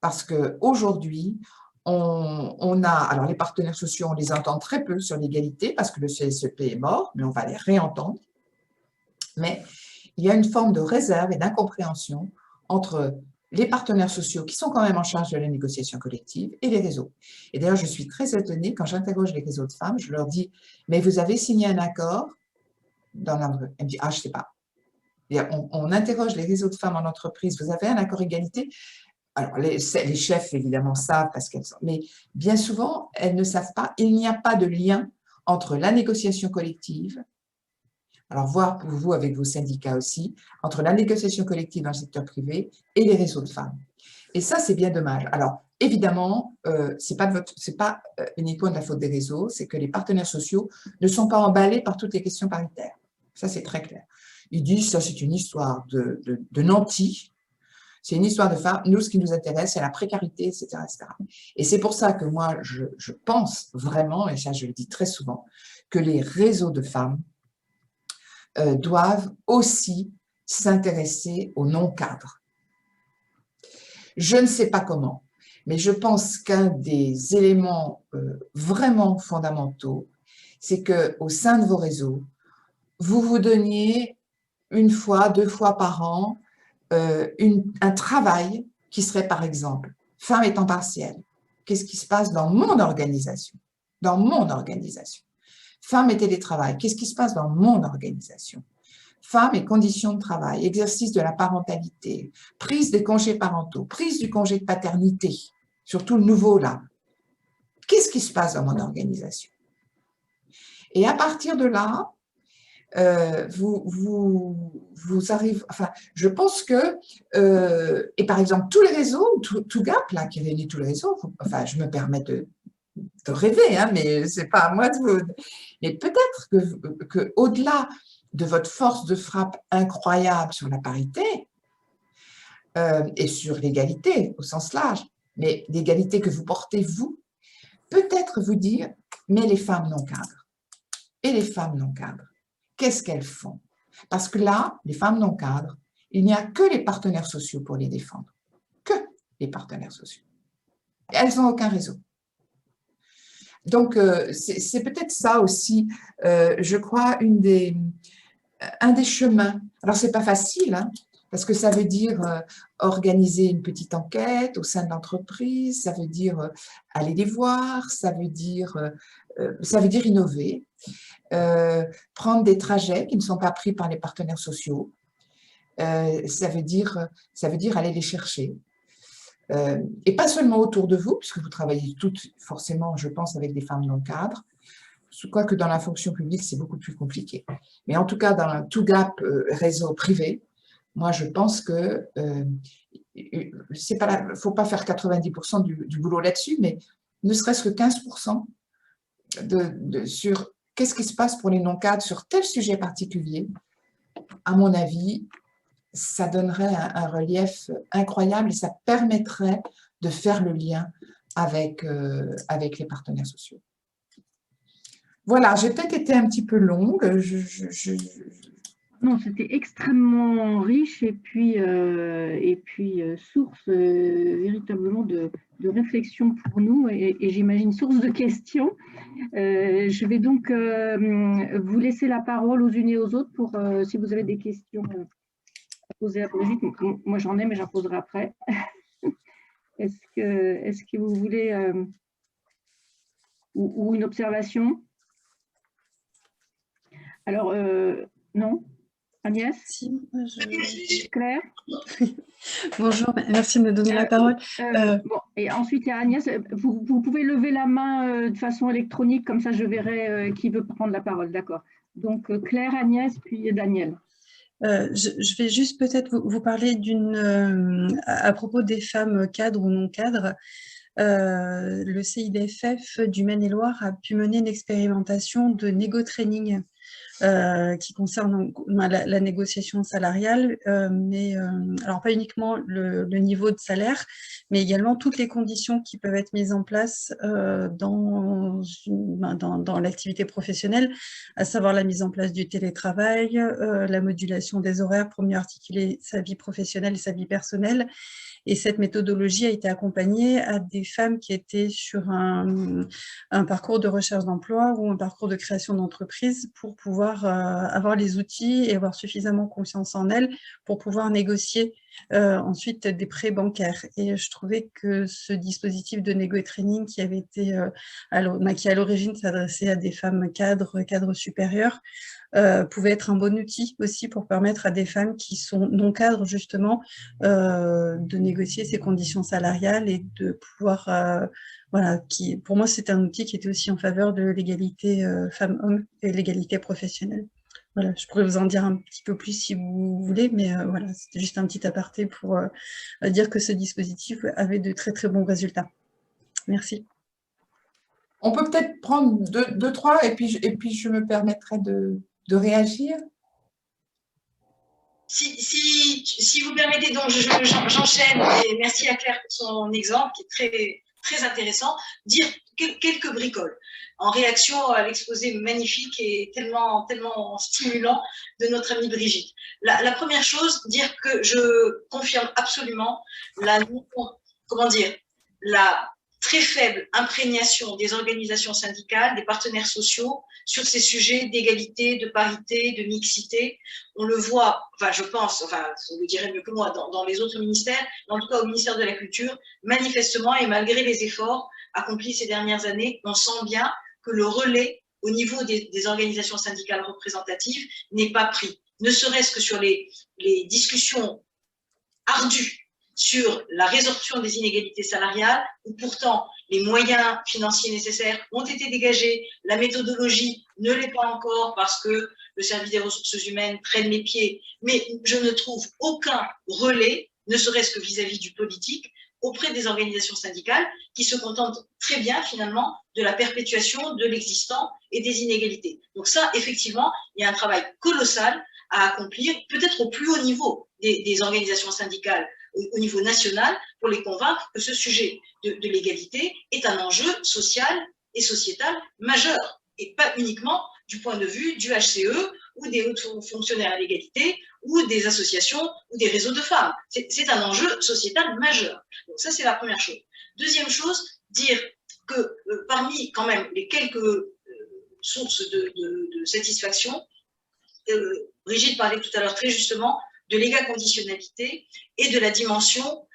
Parce qu'aujourd'hui, alors les partenaires sociaux, on les entend très peu sur l'égalité parce que le CSEP est mort, mais on va les réentendre. Mais il y a une forme de réserve et d'incompréhension entre les partenaires sociaux qui sont quand même en charge de la négociation collective et les réseaux. Et d'ailleurs, je suis très étonnée quand j'interroge les réseaux de femmes, je leur dis « mais vous avez signé un accord ?» Elles me disent « ah, je ne sais pas ». On interroge les réseaux de femmes en entreprise, vous avez un accord égalité ? Alors, les chefs, évidemment, savent, mais bien souvent, elles ne savent pas. Il n'y a pas de lien entre la négociation collective, alors voir pour vous avec vos syndicats aussi, entre la négociation collective dans le secteur privé et les réseaux de femmes. Et ça, c'est bien dommage. Alors, évidemment, ce n'est pas uniquement de la faute des réseaux, c'est que les partenaires sociaux ne sont pas emballés par toutes les questions paritaires. Ça, c'est très clair. Ils disent, ça, c'est une histoire de nantis. C'est une histoire de femmes. Nous, ce qui nous intéresse, c'est la précarité, etc., etc. Et c'est pour ça que moi, je pense vraiment, et ça, je le dis très souvent, que les réseaux de femmes doivent aussi s'intéresser aux non-cadres. Je ne sais pas comment, mais je pense qu'un des éléments vraiment fondamentaux, c'est qu'au sein de vos réseaux, vous vous donniez une fois, 2 fois par an, un travail qui serait, par exemple, femme et temps partiel. Qu'est-ce qui se passe dans mon organisation? Dans mon organisation. Femme et télétravail. Qu'est-ce qui se passe dans mon organisation? Femmes et conditions de travail, exercice de la parentalité, prise des congés parentaux, prise du congé de paternité, surtout le nouveau là. Qu'est-ce qui se passe dans mon organisation? Et à partir de là, vous arrivez, enfin, je pense que, et par exemple, tous les réseaux, tout Gap, là, qui réunit tous les réseaux, enfin, je me permets de rêver, hein, mais c'est pas à moi de vous. Mais peut-être que au-delà de votre force de frappe incroyable sur la parité, et sur l'égalité au sens large, mais l'égalité que vous portez, vous, peut-être vous dire, mais les femmes non cadres, et les femmes non cadres, qu'est-ce qu'elles font? Parce que là, les femmes non cadres, il n'y a que les partenaires sociaux pour les défendre, que les partenaires sociaux. Elles n'ont aucun réseau. Donc, c'est peut-être ça aussi, je crois, un des chemins. Alors, ce n'est pas facile, hein, parce que ça veut dire organiser une petite enquête au sein de l'entreprise, ça veut dire aller les voir, ça veut dire innover, prendre des trajets qui ne sont pas pris par les partenaires sociaux, ça veut dire aller les chercher. Et pas seulement autour de vous, puisque vous travaillez toutes forcément, je pense, avec des femmes non cadres, quoique dans la fonction publique, c'est beaucoup plus compliqué. Mais en tout cas, dans un tout-gap réseau privé, moi, je pense que il ne faut pas faire 90% du boulot là-dessus, mais ne serait-ce que 15% sur qu'est-ce qui se passe pour les non-cadres sur tel sujet particulier, à mon avis, ça donnerait un relief incroyable et ça permettrait de faire le lien avec les partenaires sociaux. Voilà, j'ai peut-être été un petit peu longue. Non, c'était extrêmement riche et puis source véritablement de réflexion pour nous et j'imagine source de questions. Je vais donc vous laisser la parole aux unes et aux autres pour si vous avez des questions à poser à Brigitte. Moi, j'en ai, mais j'en poserai après. Est-ce que vous voulez ou une observation? Alors, non? Agnès? Si, Claire? Bonjour, merci de me donner la parole. Bon, et ensuite, il y a Agnès. Vous pouvez lever la main de façon électronique, comme ça je verrai qui veut prendre la parole. D'accord. Donc, Claire, Agnès, puis Daniel. Je vais juste peut-être vous parler à propos des femmes cadres ou non cadres. Le CIDFF du Maine-et-Loire a pu mener une expérimentation de négo-training qui concerne la négociation salariale, mais alors pas uniquement le niveau de salaire, mais également toutes les conditions qui peuvent être mises en place dans l'activité professionnelle, à savoir la mise en place du télétravail, la modulation des horaires pour mieux articuler sa vie professionnelle et sa vie personnelle. Et cette méthodologie a été accompagnée à des femmes qui étaient sur un parcours de recherche d'emploi ou un parcours de création d'entreprise pour pouvoir avoir les outils et avoir suffisamment confiance en elles pour pouvoir négocier ensuite des prêts bancaires. Et je trouvais que ce dispositif de négo-training qui avait été, qui à l'origine s'adressait à des femmes cadres supérieurs, pouvait être un bon outil aussi pour permettre à des femmes qui sont non cadres justement de négocier ces conditions salariales et de pouvoir, voilà, pour moi c'était un outil qui était aussi en faveur de l'égalité femmes-hommes et l'égalité professionnelle. Voilà, je pourrais vous en dire un petit peu plus si vous voulez, mais voilà, c'était juste un petit aparté pour dire que ce dispositif avait de très très bons résultats. Merci. On peut peut-être prendre deux, trois, et puis je me permettrai de réagir. Si vous permettez, donc j'enchaîne, et merci à Claire pour son exemple qui est très, très intéressant, dire quelques bricoles en réaction à l'exposé magnifique et tellement, tellement stimulant de notre amie Brigitte. La première chose, dire que je confirme absolument la très faible imprégnation des organisations syndicales, des partenaires sociaux sur ces sujets d'égalité, de parité, de mixité. On le voit, enfin je pense, enfin vous le direz mieux que moi, dans les autres ministères, mais en tout cas au ministère de la Culture, manifestement et malgré les efforts accomplis ces dernières années, on sent bien que le relais au niveau des organisations syndicales représentatives n'est pas pris, ne serait-ce que sur les discussions ardues sur la résorption des inégalités salariales, où pourtant les moyens financiers nécessaires ont été dégagés, la méthodologie ne l'est pas encore parce que le service des ressources humaines traîne les pieds, mais je ne trouve aucun relais, ne serait-ce que vis-à-vis du politique, auprès des organisations syndicales qui se contentent très bien finalement de la perpétuation de l'existant et des inégalités. Donc ça, effectivement, il y a un travail colossal à accomplir, peut-être au plus haut niveau des organisations syndicales au niveau national pour les convaincre que ce sujet de l'égalité est un enjeu social et sociétal majeur, et pas uniquement du point de vue du HCE ou des hauts fonctionnaires à l'égalité ou des associations ou des réseaux de femmes. C'est un enjeu sociétal majeur. Donc ça, c'est la première chose. Deuxième chose, dire que parmi quand même les quelques sources de satisfaction, Brigitte parlait tout à l'heure très justement de l'égal-conditionnalité et de la dimension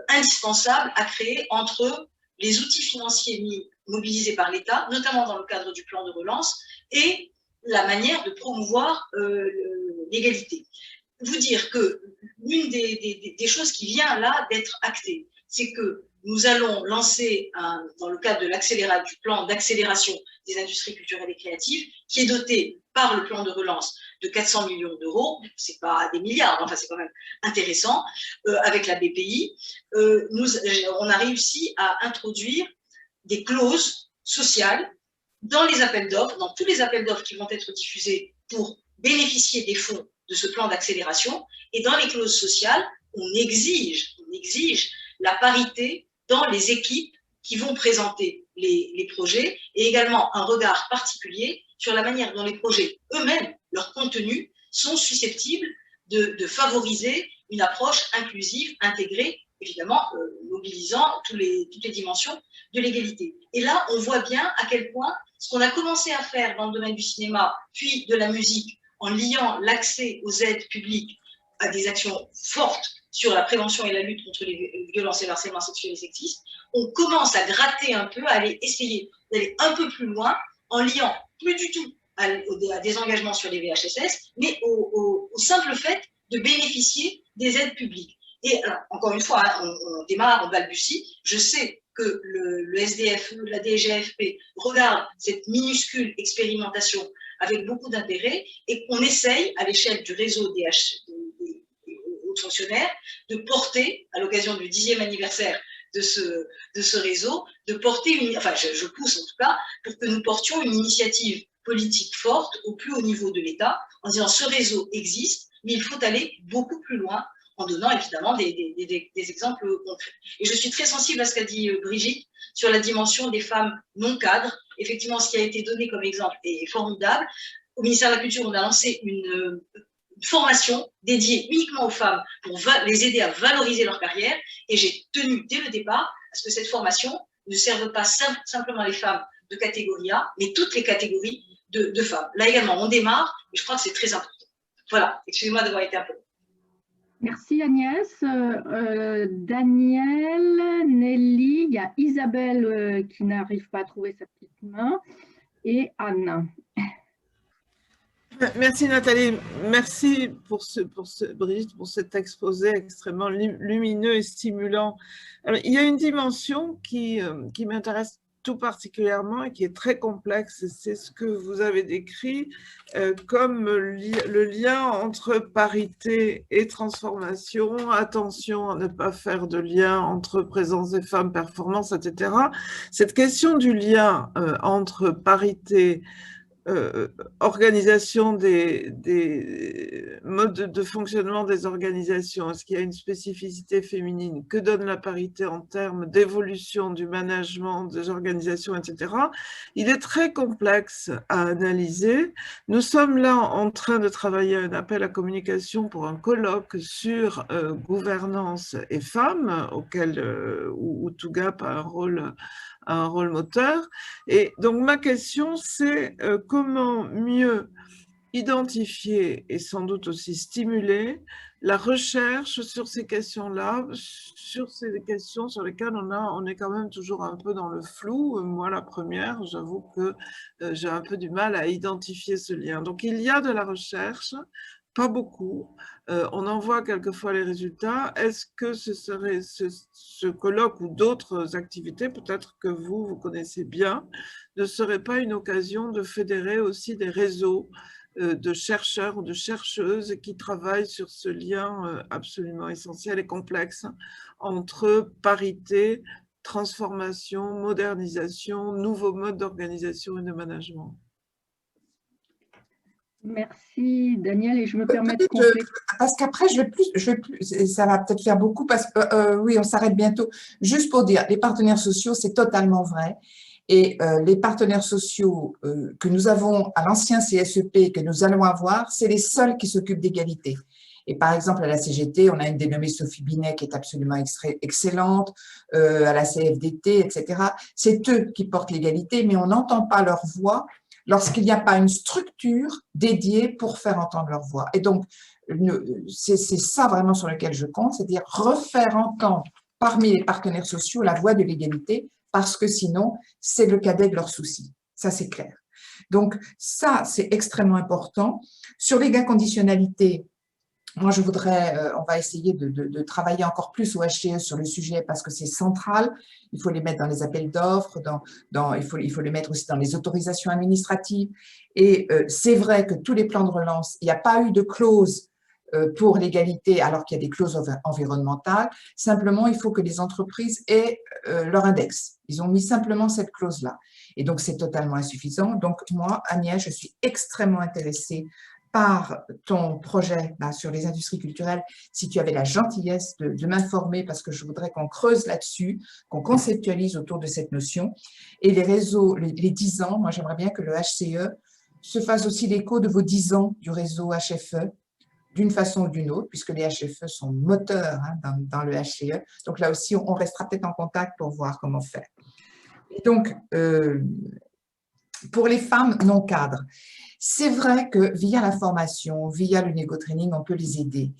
indispensable à créer entre les outils financiers mobilisés par l'État, notamment dans le cadre du plan de relance, et la manière de promouvoir l'égalité. Vous dire que l'une des choses qui vient là d'être actée, c'est que nous allons lancer, dans le cadre du plan d'accélération des industries culturelles et créatives, qui est doté par le plan de relance de 400 millions d'euros, c'est pas des milliards, enfin c'est quand même intéressant, avec la BPI, on a réussi à introduire des clauses sociales dans les appels d'offres, dans tous les appels d'offres qui vont être diffusés pour bénéficier des fonds de ce plan d'accélération. Et dans les clauses sociales, on exige la parité dans les équipes qui vont présenter les projets, et également un regard particulier sur la manière dont les projets eux-mêmes, leur contenu, sont susceptibles de favoriser une approche inclusive, intégrée, évidemment mobilisant toutes les dimensions de l'égalité. Et là, on voit bien à quel point ce qu'on a commencé à faire dans le domaine du cinéma, puis de la musique, en liant l'accès aux aides publiques à des actions fortes sur la prévention et la lutte contre les violences et le harcèlement sexuel et sexiste, on commence à gratter un peu, à essayer d'aller un peu plus loin, en liant plus du tout à des engagements sur les VHSS, mais au simple fait de bénéficier des aides publiques. Et alors, encore une fois, on démarre, on balbutie. Je sais que le SDF, la DGFP regarde cette minuscule expérimentation avec beaucoup d'intérêt et qu'on essaye, à l'échelle du réseau des hauts fonctionnaires, de porter, à l'occasion du 10e anniversaire de ce réseau, de porter je pousse en tout cas, pour que nous portions une initiative politique forte au plus haut niveau de l'État, en disant ce réseau existe, mais il faut aller beaucoup plus loin, en donnant évidemment des exemples concrets. Et je suis très sensible à ce qu'a dit Brigitte sur la dimension des femmes non cadres. Effectivement, ce qui a été donné comme exemple est formidable. Au ministère de la Culture, on a lancé une formation dédiée uniquement aux femmes pour les aider à valoriser leur carrière. Et j'ai tenu dès le départ à ce que cette formation ne serve pas simplement les femmes de catégorie A, mais toutes les catégories de femmes. Là également, on démarre, et je crois que c'est très important. Voilà, excusez-moi d'avoir été un peu... Merci Agnès. Daniel, Nelly, il y a Isabelle qui n'arrive pas à trouver sa petite main, et Anne. Merci Nathalie, merci Brigitte pour cet exposé extrêmement lumineux et stimulant. Alors, il y a une dimension qui m'intéresse tout particulièrement et qui est très complexe, c'est ce que vous avez décrit comme le lien entre parité et transformation, attention à ne pas faire de lien entre présence des femmes, performance, etc. Cette question du lien entre parité, organisation des modes de fonctionnement des organisations, est-ce qu'il y a une spécificité féminine, que donne la parité en termes d'évolution du management des organisations, etc. Il est très complexe à analyser. Nous sommes là en train de travailler un appel à communication pour un colloque sur gouvernance et femmes, où Tougap a un rôle moteur. Et donc ma question, c'est comment mieux identifier et sans doute aussi stimuler la recherche sur ces questions-là, sur ces questions sur lesquelles on est quand même toujours un peu dans le flou. Moi, la première, j'avoue que j'ai un peu du mal à identifier ce lien. Donc, il y a de la recherche, pas beaucoup. On en voit quelquefois les résultats. Est-ce que ce serait ce colloque ou d'autres activités, peut-être que vous connaissez bien, ne serait pas une occasion de fédérer aussi des réseaux de chercheurs ou de chercheuses qui travaillent sur ce lien absolument essentiel et complexe entre parité, transformation, modernisation, nouveaux modes d'organisation et de management? Merci Daniel, et je me permets de compléter. Parce qu'après, ça va peut-être faire beaucoup, parce que oui, on s'arrête bientôt. Juste pour dire, les partenaires sociaux, c'est totalement vrai. Et les partenaires sociaux que nous avons à l'ancien CSEP, que nous allons avoir, c'est les seuls qui s'occupent d'égalité. Et par exemple, à la CGT, on a une dénommée Sophie Binet qui est absolument excellente, à la CFDT, etc. C'est eux qui portent l'égalité, mais on n'entend pas leur voix lorsqu'il n'y a pas une structure dédiée pour faire entendre leur voix. Et donc, c'est ça vraiment sur lequel je compte, c'est-à-dire refaire entendre parmi les partenaires sociaux la voix de l'égalité, parce que sinon, c'est le cadet de leurs soucis. Ça, c'est clair. Donc, ça, c'est extrêmement important. Sur les gains conditionnalités, moi, je voudrais, on va essayer de travailler encore plus au HCE sur le sujet parce que c'est central. Il faut les mettre dans les appels d'offres, il faut les mettre aussi dans les autorisations administratives. Et c'est vrai que tous les plans de relance, il n'y a pas eu de clause pour l'égalité alors qu'il y a des clauses environnementales. Simplement, il faut que les entreprises aient leur index. Ils ont mis simplement cette clause-là. Et donc, c'est totalement insuffisant. Donc, moi, Agnès, je suis extrêmement intéressée par ton projet là, sur les industries culturelles, si tu avais la gentillesse de m'informer, parce que je voudrais qu'on creuse là-dessus, qu'on conceptualise autour de cette notion. Et les réseaux, les 10 ans, moi j'aimerais bien que le HCE se fasse aussi l'écho de vos 10 ans du réseau HFE, d'une façon ou d'une autre, puisque les HFE sont moteurs hein, dans le HCE. Donc là aussi, on restera peut-être en contact pour voir comment faire. Et donc, pour les femmes non cadres, c'est vrai que via la formation, via le négo-training, on peut les aider.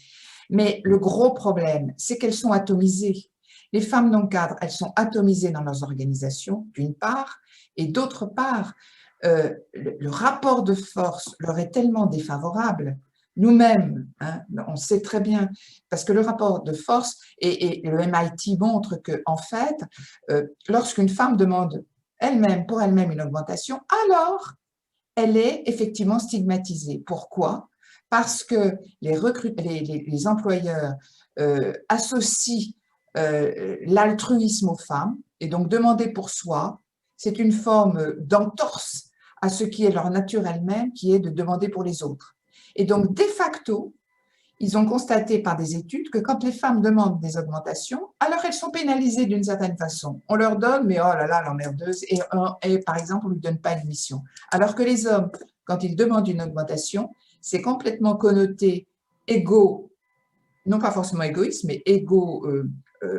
Mais le gros problème, c'est qu'elles sont atomisées. Les femmes non cadres, elles sont atomisées dans leurs organisations, d'une part, et d'autre part, le rapport de force leur est tellement défavorable. Nous-mêmes, hein, on sait très bien, parce que le rapport de force, et le MIT montre qu'en fait, lorsqu'une femme demande elle-même, pour elle-même, une augmentation, alors elle est effectivement stigmatisée. Pourquoi? Parce que les employeurs associent l'altruisme aux femmes, et donc demander pour soi, c'est une forme d'entorse à ce qui est leur nature elle-même, qui est de demander pour les autres. Et donc, de facto, ils ont constaté par des études que quand les femmes demandent des augmentations, alors elles sont pénalisées d'une certaine façon. On leur donne, mais oh là là, l'emmerdeuse, et par exemple, on ne lui donne pas une mission. Alors que les hommes, quand ils demandent une augmentation, c'est complètement connoté égo, non pas forcément égoïste, mais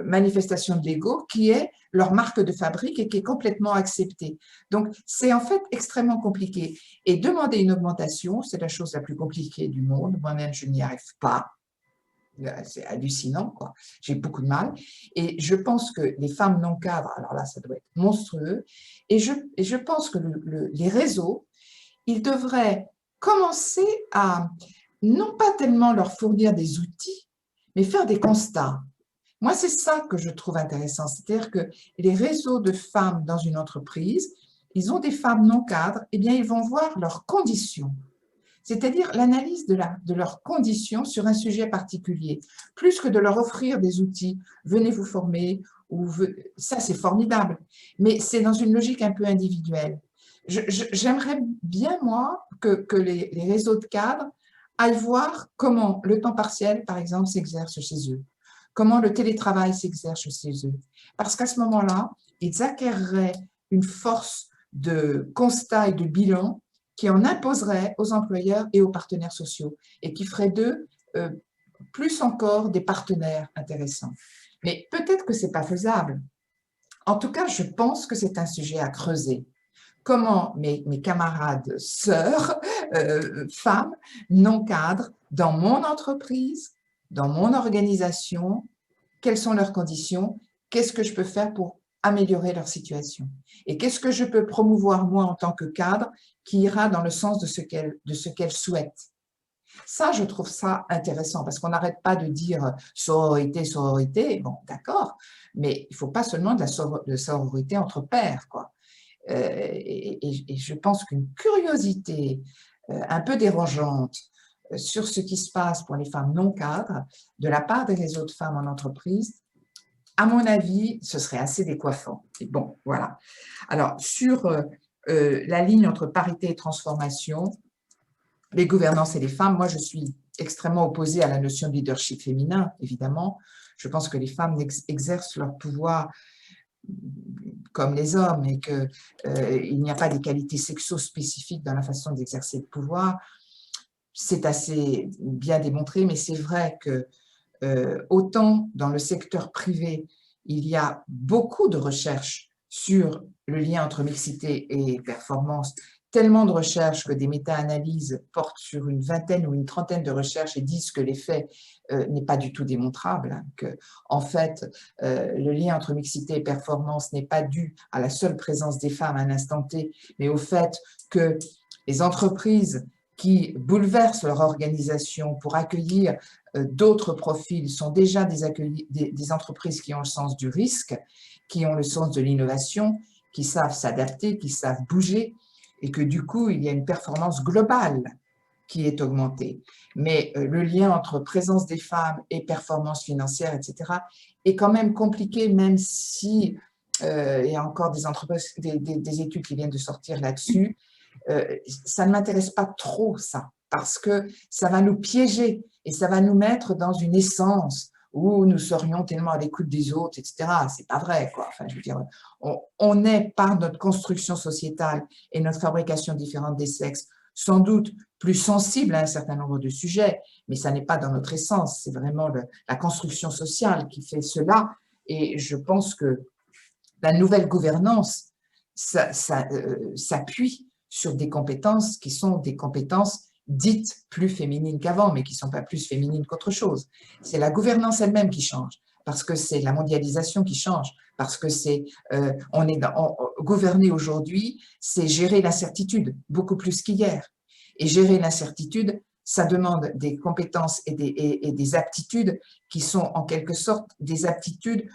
manifestation de l'ego, qui est leur marque de fabrique et qui est complètement acceptée. Donc, c'est en fait extrêmement compliqué. Et demander une augmentation, c'est la chose la plus compliquée du monde. Moi-même, je n'y arrive pas. C'est hallucinant, quoi. J'ai beaucoup de mal. Et je pense que les femmes non cadres, alors là, ça doit être monstrueux. Et je pense que les réseaux, ils devraient commencer à non pas tellement leur fournir des outils, mais faire des constats. Moi, c'est ça que je trouve intéressant, c'est-à-dire que les réseaux de femmes dans une entreprise, ils ont des femmes non cadres, eh bien, ils vont voir leurs conditions, c'est-à-dire l'analyse de leurs conditions sur un sujet particulier, plus que de leur offrir des outils, venez vous former, ça c'est formidable, mais c'est dans une logique un peu individuelle. J'aimerais bien, moi, que les réseaux de cadres aillent voir comment le temps partiel, par exemple, s'exerce chez eux, comment le télétravail s'exerce chez eux. Parce qu'à ce moment-là, ils acquerraient une force de constat et de bilan qui en imposerait aux employeurs et aux partenaires sociaux et qui ferait d'eux plus encore des partenaires intéressants. Mais peut-être que ce n'est pas faisable. En tout cas, je pense que c'est un sujet à creuser. Comment mes camarades sœurs, femmes, non cadres, dans mon entreprise, dans mon organisation, quelles sont leurs conditions, qu'est-ce que je peux faire pour améliorer leur situation et qu'est-ce que je peux promouvoir moi en tant que cadre qui ira dans le sens de ce qu'elles souhaitent. Ça, je trouve ça intéressant parce qu'on n'arrête pas de dire sororité, sororité, bon d'accord, mais il ne faut pas seulement de la sororité entre pairs, quoi. Et je pense qu'une curiosité un peu dérangeante sur ce qui se passe pour les femmes non cadres de la part des réseaux de femmes en entreprise, à mon avis, ce serait assez décoiffant. Et bon, voilà. Alors, sur la ligne entre parité et transformation, les gouvernances et les femmes, moi je suis extrêmement opposée à la notion de leadership féminin, évidemment. Je pense que les femmes exercent leur pouvoir comme les hommes et qu'il n'y a pas des qualités sexo-spécifiques dans la façon d'exercer le pouvoir. C'est assez bien démontré, mais c'est vrai que autant dans le secteur privé, il y a beaucoup de recherches sur le lien entre mixité et performance, tellement de recherches que des méta-analyses portent sur une vingtaine ou une trentaine de recherches et disent que l'effet n'est pas du tout démontrable, hein, que en fait, le lien entre mixité et performance n'est pas dû à la seule présence des femmes à un instant T, mais au fait que les entreprises qui bouleversent leur organisation pour accueillir d'autres profils sont déjà des entreprises qui ont le sens du risque, qui ont le sens de l'innovation, qui savent s'adapter, qui savent bouger, et que du coup, il y a une performance globale qui est augmentée. Mais le lien entre présence des femmes et performance financière, etc., est quand même compliqué, même si il y a encore des entreprises, des études qui viennent de sortir là-dessus. Ça ne m'intéresse pas trop, ça, parce que ça va nous piéger et ça va nous mettre dans une essence où nous serions tellement à l'écoute des autres, etc. C'est pas vrai, quoi. Enfin, je veux dire, on est, par notre construction sociétale et notre fabrication différente des sexes, sans doute plus sensible à un certain nombre de sujets, mais ça n'est pas dans notre essence. C'est vraiment la construction sociale qui fait cela. Et je pense que la nouvelle gouvernance s'appuie sur des compétences qui sont des compétences dites plus féminines qu'avant, mais qui ne sont pas plus féminines qu'autre chose. C'est la gouvernance elle-même qui change, parce que c'est la mondialisation qui change, parce que gouverner aujourd'hui, c'est gérer l'incertitude, beaucoup plus qu'hier. Et gérer l'incertitude, ça demande des compétences et des aptitudes qui sont en quelque sorte des aptitudes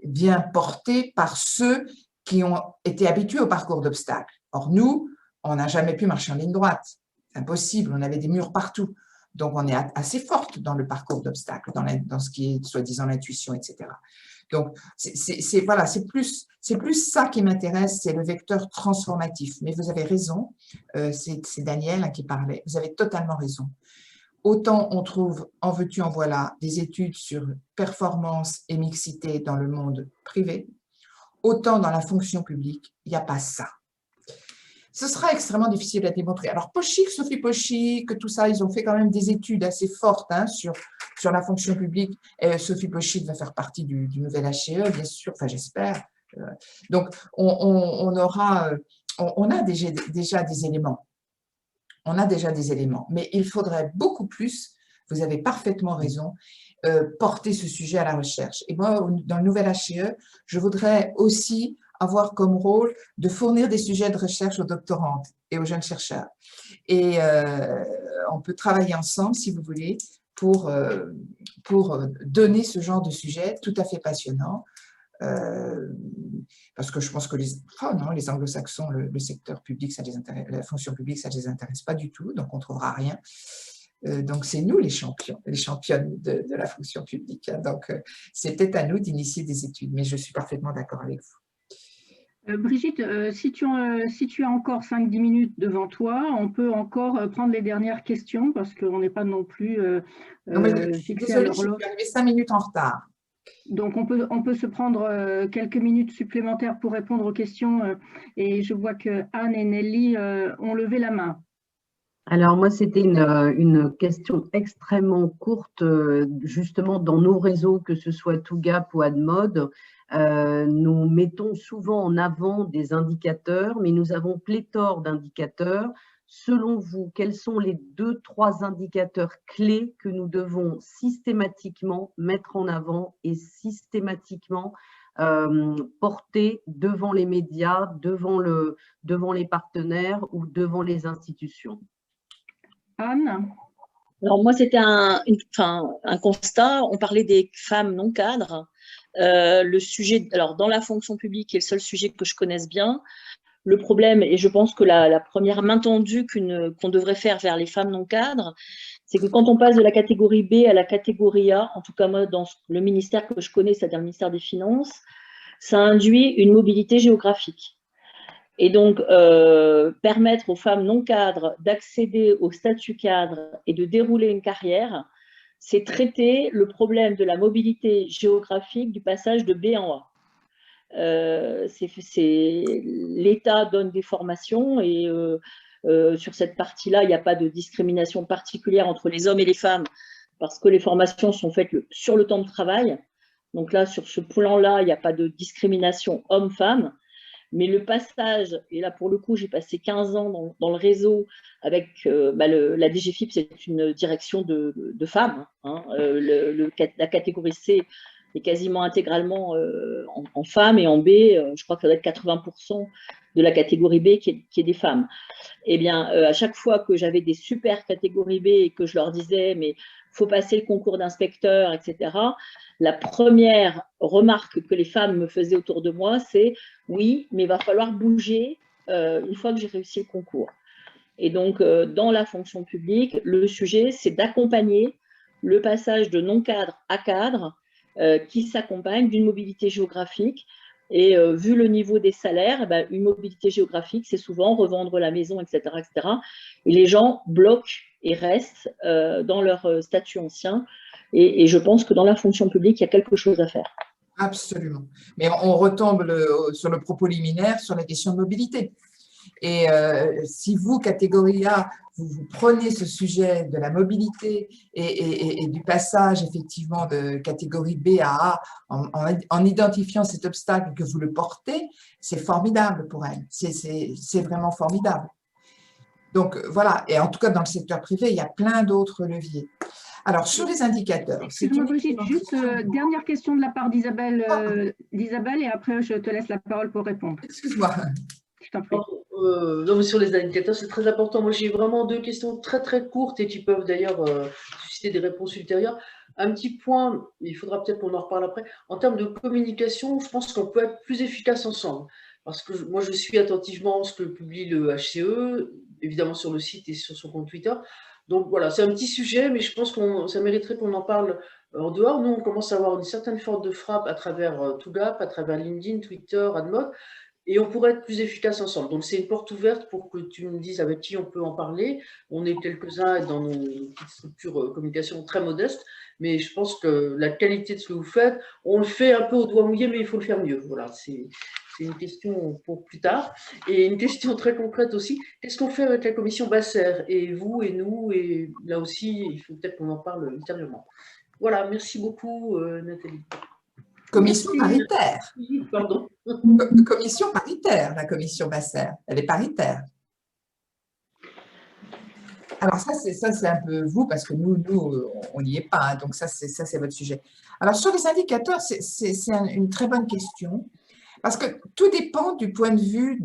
bien portées par ceux qui ont été habitués au parcours d'obstacles. Or, nous, on n'a jamais pu marcher en ligne droite. C'est impossible, on avait des murs partout. Donc, on est assez forte dans le parcours d'obstacles, dans ce qui est soi-disant l'intuition, etc. Donc, voilà, c'est plus ça qui m'intéresse, c'est le vecteur transformatif. Mais vous avez raison, c'est Daniel qui parlait, vous avez totalement raison. Autant on trouve, en veux-tu, en voilà, des études sur performance et mixité dans le monde privé, autant dans la fonction publique, il n'y a pas ça. Ce sera extrêmement difficile à démontrer. Alors, Pochik, Sophie Pochik, tout ça, ils ont fait quand même des études assez fortes hein, sur la fonction publique. Et Sophie Pochik va faire partie du nouvel HCE, bien sûr, enfin j'espère. Donc, on a déjà des éléments. On a déjà des éléments, mais il faudrait beaucoup plus, vous avez parfaitement raison, porter ce sujet à la recherche. Et moi, dans le nouvel HCE, je voudrais aussi avoir comme rôle de fournir des sujets de recherche aux doctorantes et aux jeunes chercheurs. Et on peut travailler ensemble, si vous voulez, pour donner ce genre de sujet tout à fait passionnant. Parce que je pense que les anglo-saxons, le secteur public, ça les intéresse, la fonction publique, ça ne les intéresse pas du tout, donc on ne trouvera rien. Donc c'est nous les champions, les championnes de la fonction publique. Hein. Donc c'est peut-être à nous d'initier des études, mais je suis parfaitement d'accord avec vous. Brigitte, si tu as encore 5-10 minutes devant toi, on peut encore prendre les dernières questions parce qu'on n'est pas non plus fixé à l'horloge. Je suis arrivée 5 minutes en retard. Donc, on peut se prendre quelques minutes supplémentaires pour répondre aux questions. Et je vois que Anne et Nelly ont levé la main. Alors, moi, c'était une question extrêmement courte, justement, dans nos réseaux, que ce soit TooGap ou AdMode. Nous mettons souvent en avant des indicateurs, mais nous avons pléthore d'indicateurs. Selon vous, quels sont les 2-3 indicateurs clés que nous devons systématiquement mettre en avant et systématiquement porter devant les médias, devant les partenaires ou devant les institutions? Anne? Alors moi, c'était un constat. On parlait des femmes non cadres. Le sujet, alors dans la fonction publique, qui est le seul sujet que je connaisse bien, le problème, et je pense que la première main tendue qu'on devrait faire vers les femmes non cadres, c'est que quand on passe de la catégorie B à la catégorie A, en tout cas moi dans le ministère que je connais, c'est-à-dire le ministère des Finances, ça induit une mobilité géographique. Et donc, permettre aux femmes non cadres d'accéder au statut cadre et de dérouler une carrière, c'est traiter le problème de la mobilité géographique du passage de B en A. L'État donne des formations et sur cette partie-là, il n'y a pas de discrimination particulière entre les hommes et les femmes parce que les formations sont faites sur le temps de travail. Donc là, sur ce plan-là, il n'y a pas de discrimination homme-femme. Mais le passage, et là pour le coup, j'ai passé 15 ans dans le réseau avec la DGFIP, c'est une direction de femmes. Hein, la catégorie C est quasiment intégralement en femmes et en B, je crois que ça doit être 80% de la catégorie B qui est des femmes. Eh bien, à chaque fois que j'avais des super catégories B et que je leur disais, mais il faut passer le concours d'inspecteur, etc., la première remarque que les femmes me faisaient autour de moi, c'est « oui, mais il va falloir bouger une fois que j'ai réussi le concours ». Et donc, dans la fonction publique, le sujet, c'est d'accompagner le passage de non-cadre à cadre qui s'accompagne d'une mobilité géographique. Et vu le niveau des salaires, une mobilité géographique, c'est souvent revendre la maison, etc., etc. Et les gens bloquent et restent dans leur statut ancien. Et je pense que dans la fonction publique, il y a quelque chose à faire. Absolument. Mais on retombe sur le propos liminaire sur la question de mobilité. Et si vous, catégorie A, vous prenez ce sujet de la mobilité et du passage effectivement de catégorie B à A en identifiant cet obstacle et que vous le portez, c'est formidable pour elle. C'est vraiment formidable. Donc voilà, et en tout cas dans le secteur privé, il y a plein d'autres leviers. Alors, sur les indicateurs… Excuse-moi Brigitte, juste dernière question de la part d'Isabelle et après je te laisse la parole pour répondre. Excuse-moi. Je t'en prie. Non, mais sur les indicateurs, c'est très important. Moi, j'ai vraiment deux questions très très courtes et qui peuvent d'ailleurs susciter des réponses ultérieures. Un petit point, il faudra peut-être qu'on en reparle après. En termes de communication, je pense qu'on peut être plus efficace ensemble. Parce que moi, je suis attentivement ce que publie le HCE, évidemment sur le site et sur son compte Twitter. Donc voilà, c'est un petit sujet, mais je pense que ça mériterait qu'on en parle en dehors. Nous, on commence à avoir une certaine force de frappe à travers Tougap, à travers LinkedIn, Twitter, AdMod. Et on pourrait être plus efficace ensemble. Donc, c'est une porte ouverte pour que tu me dises avec qui on peut en parler. On est quelques-uns dans nos petites structures communication très modestes, mais je pense que la qualité de ce que vous faites, on le fait un peu au doigt mouillé, mais il faut le faire mieux. Voilà, c'est une question pour plus tard. Et une question très concrète aussi, qu'est-ce qu'on fait avec la commission Basser? Et vous et nous, et là aussi, il faut peut-être qu'on en parle ultérieurement. Voilà, merci beaucoup Nathalie. Commission paritaire. Pardon. Commission paritaire, la commission Basser. Elle est paritaire. Alors ça, c'est un peu vous, parce que nous on n'y est pas. Hein, donc ça, c'est votre sujet. Alors, sur les indicateurs, c'est une très bonne question, parce que tout dépend du point de vue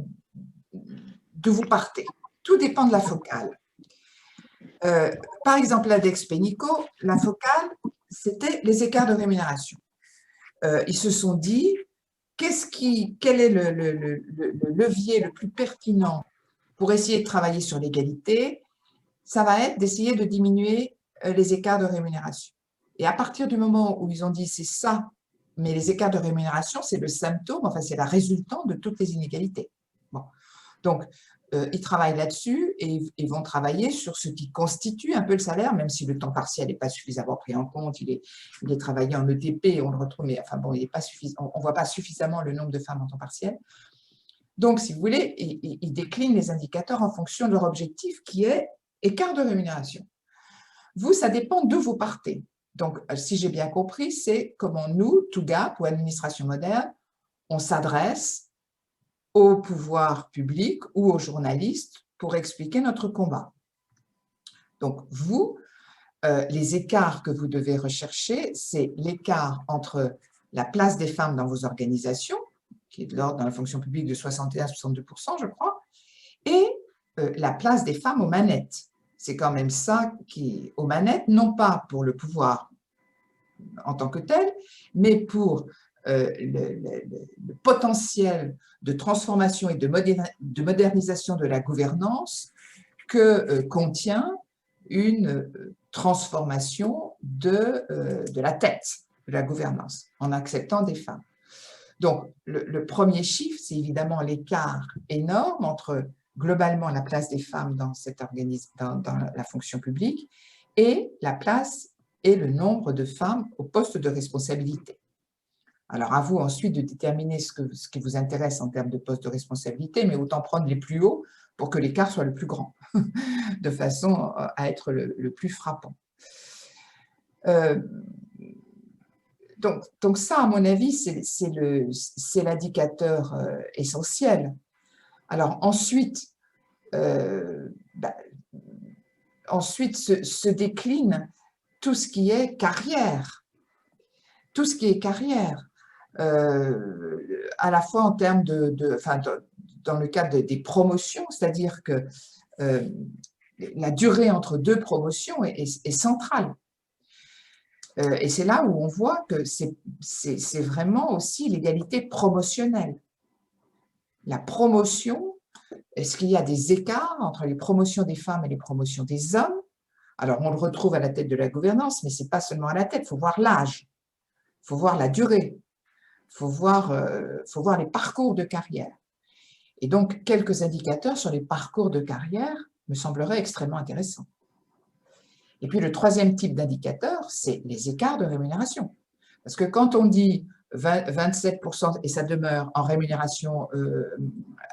d'où vous partez. Tout dépend de la focale. Par exemple, l'index Pénicaud, la focale, c'était les écarts de rémunération. Ils se sont dit, quel est le levier le plus pertinent pour essayer de travailler sur l'égalité? Ça va être d'essayer de diminuer les écarts de rémunération. Et à partir du moment où ils ont dit c'est ça, mais les écarts de rémunération, c'est le symptôme, enfin c'est la résultante de toutes les inégalités. Bon. Donc, ils travaillent là-dessus et ils vont travailler sur ce qui constitue un peu le salaire, même si le temps partiel n'est pas suffisamment pris en compte, il est travaillé en ETP, on le retrouve, mais enfin bon, il est pas suffisant, on ne voit pas suffisamment le nombre de femmes en temps partiel. Donc, si vous voulez, ils déclinent les indicateurs en fonction de leur objectif qui est écart de rémunération. Vous, ça dépend d'où vous partez. Donc, si j'ai bien compris, c'est comment nous, Tougap ou Administration Moderne, on s'adresse au pouvoir public ou aux journalistes pour expliquer notre combat. Donc, vous, les écarts que vous devez rechercher, c'est l'écart entre la place des femmes dans vos organisations, qui est de l'ordre dans la fonction publique de 61 à 62%, je crois, et la place des femmes aux manettes. C'est quand même ça qui est aux manettes, non pas pour le pouvoir en tant que tel, mais pour le potentiel de transformation et de modernisation de la gouvernance que contient une transformation de la tête de la gouvernance en acceptant des femmes. Donc, le premier chiffre, c'est évidemment l'écart énorme entre globalement la place des femmes dans la fonction publique et la place et le nombre de femmes au poste de responsabilité. Alors, à vous ensuite de déterminer ce qui vous intéresse en termes de poste de responsabilité, mais autant prendre les plus hauts pour que l'écart soit le plus grand, de façon à être le plus frappant. Donc ça, à mon avis, c'est l'indicateur essentiel. Alors ensuite, ensuite se décline tout ce qui est carrière. Tout ce qui est carrière, à la fois en termes dans le cadre des promotions, c'est-à-dire que la durée entre deux promotions est centrale. Et c'est là où on voit que c'est vraiment aussi l'égalité promotionnelle. La promotion, est-ce qu'il y a des écarts entre les promotions des femmes et les promotions des hommes? Alors, on le retrouve à la tête de la gouvernance, mais ce n'est pas seulement à la tête, il faut voir l'âge, il faut voir la durée, il faut voir les parcours de carrière. Et donc, quelques indicateurs sur les parcours de carrière me sembleraient extrêmement intéressants. Et puis, le troisième type d'indicateur, c'est les écarts de rémunération. Parce que quand on dit 27%, et ça demeure en rémunération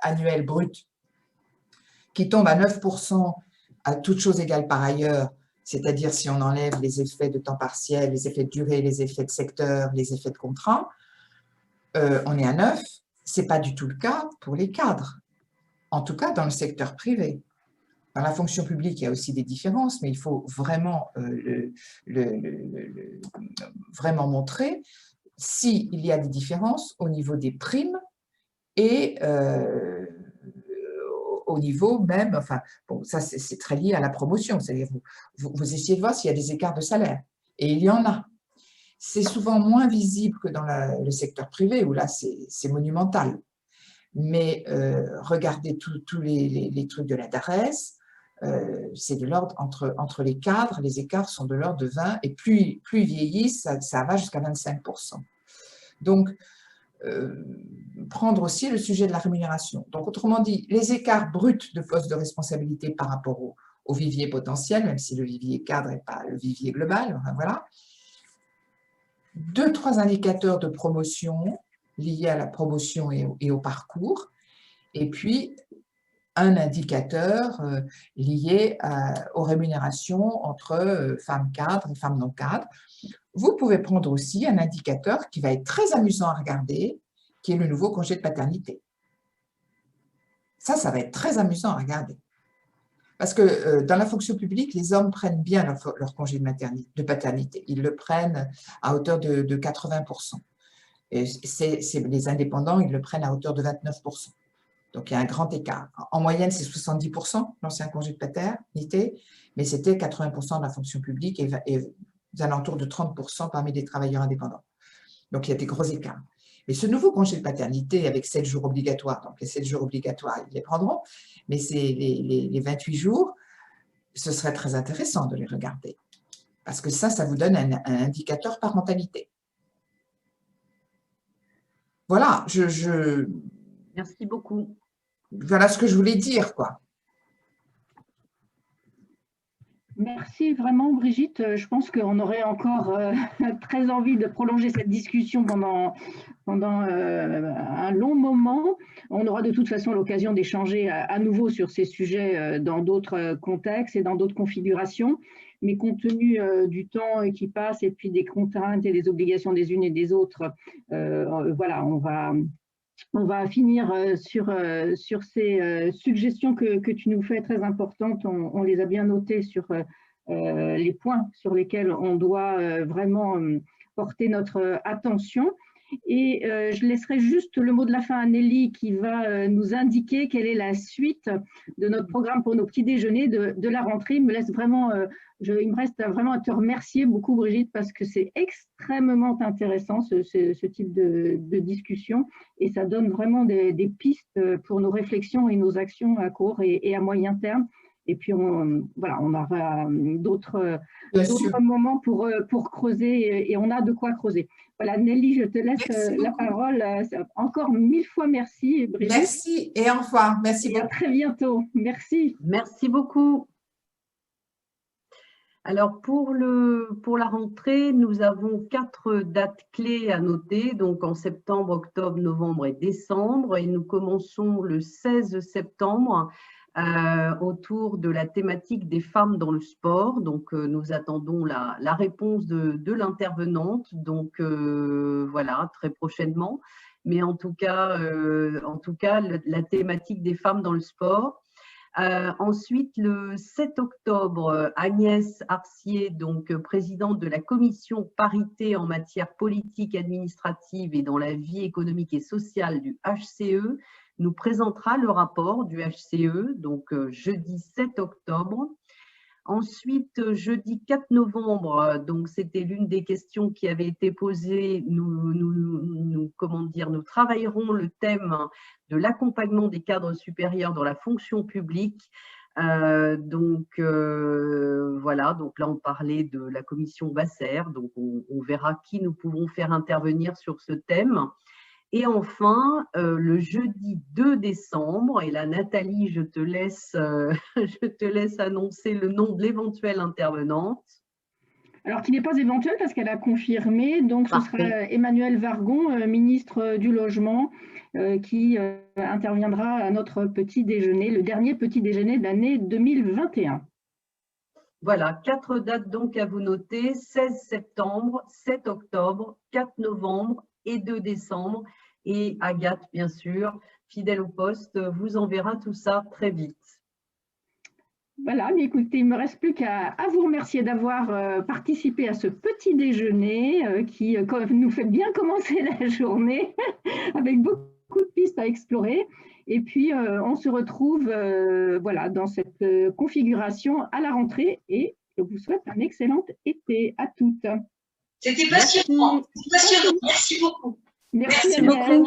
annuelle brute, qui tombe à 9% à toutes choses égales par ailleurs, c'est-à-dire si on enlève les effets de temps partiel, les effets de durée, les effets de secteur, les effets de contrat, on est à 9. Ce n'est pas du tout le cas pour les cadres, en tout cas dans le secteur privé. Dans la fonction publique, il y a aussi des différences, mais il faut vraiment, vraiment montrer s'il y a des différences au niveau des primes et au niveau même, enfin, bon, ça c'est très lié à la promotion, c'est-à-dire vous essayez de voir s'il y a des écarts de salaire, et il y en a. C'est souvent moins visible que dans le secteur privé, où là c'est monumental. Mais regardez tous les trucs de la DARES, c'est de l'ordre, entre les cadres, les écarts sont de l'ordre de 20, et plus ils vieillissent, ça va jusqu'à 25%. Donc, prendre aussi le sujet de la rémunération. Donc, autrement dit, les écarts bruts de postes de responsabilité par rapport au vivier potentiel, même si le vivier cadre n'est pas le vivier global, enfin, voilà. 2-3 indicateurs de promotion liés à la promotion et au parcours, et puis un indicateur lié aux rémunérations entre femmes cadres et femmes non cadres. Vous pouvez prendre aussi un indicateur qui va être très amusant à regarder, qui est le nouveau congé de paternité. Ça va être très amusant à regarder. Parce que dans la fonction publique, les hommes prennent bien leur congé de paternité. Ils le prennent à hauteur de 80%. Et les indépendants, ils le prennent à hauteur de 29%. Donc, il y a un grand écart. En moyenne, c'est 70%, l'ancien congé de paternité, mais c'était 80% de la fonction publique et aux alentours de 30% parmi les travailleurs indépendants. Donc, il y a des gros écarts. Mais ce nouveau congé de paternité avec 7 jours obligatoires, donc les 7 jours obligatoires, ils les prendront, mais c'est les 28 jours, ce serait très intéressant de les regarder. Parce que ça vous donne un indicateur parentalité. Voilà, Merci beaucoup. Voilà ce que je voulais dire, quoi. Merci vraiment, Brigitte. Je pense qu'on aurait encore très envie de prolonger cette discussion pendant un long moment. On aura de toute façon l'occasion d'échanger à nouveau sur ces sujets dans d'autres contextes et dans d'autres configurations. Mais compte tenu du temps qui passe et puis des contraintes et des obligations des unes et des autres, voilà, on va finir sur ces suggestions que tu nous fais très importantes. On les a bien notées sur les points sur lesquels on doit vraiment porter notre attention. Et je laisserai juste le mot de la fin à Nelly qui va nous indiquer quelle est la suite de notre programme pour nos petits déjeuners de la rentrée. Il me reste vraiment à te remercier beaucoup, Brigitte, parce que c'est extrêmement intéressant ce type de discussion et ça donne vraiment des pistes pour nos réflexions et nos actions à court et à moyen terme. Et puis, on aura d'autres moments pour creuser et on a de quoi creuser. Voilà, Nelly, je te laisse la parole. Encore 1000 fois merci, Brigitte. Merci et au revoir. Merci beaucoup. À très bientôt. Merci. Merci beaucoup. Alors, pour la rentrée, nous avons 4 dates clés à noter, donc en septembre, octobre, novembre et décembre. Et nous commençons le 16 septembre autour de la thématique des femmes dans le sport. Donc, nous attendons la réponse de l'intervenante, donc voilà, très prochainement. Mais en tout cas, la thématique des femmes dans le sport. Ensuite, le 7 octobre, Agnès Arcier, donc présidente de la commission parité en matière politique, administrative et dans la vie économique et sociale du HCE, nous présentera le rapport du HCE, donc jeudi 7 octobre. Ensuite, jeudi 4 novembre, donc c'était l'une des questions qui avait été posée, nous travaillerons le thème de l'accompagnement des cadres supérieurs dans la fonction publique. Voilà, donc là on parlait de la commission Basser, donc on verra qui nous pouvons faire intervenir sur ce thème. Et enfin, le jeudi 2 décembre, et là Nathalie, je te laisse annoncer le nom de l'éventuelle intervenante. Alors, qui n'est pas éventuel parce qu'elle a confirmé, donc ce sera Emmanuelle Wargon, ministre du Logement, qui interviendra à notre petit déjeuner, le dernier petit déjeuner de l'année 2021. Voilà, 4 dates donc à vous noter, 16 septembre, 7 octobre, 4 novembre et 2 décembre. Et Agathe, bien sûr, fidèle au poste, vous enverra tout ça très vite. Voilà, mais écoutez, il ne me reste plus qu'à vous remercier d'avoir participé à ce petit déjeuner qui nous fait bien commencer la journée avec beaucoup de pistes à explorer. Et puis, on se retrouve voilà, dans cette configuration à la rentrée et je vous souhaite un excellent été à toutes. C'était passionnant. Merci beaucoup. Merci beaucoup.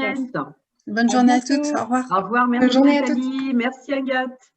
Bonne journée à toutes. Au revoir. Au revoir, merci Nathalie. Merci Agathe.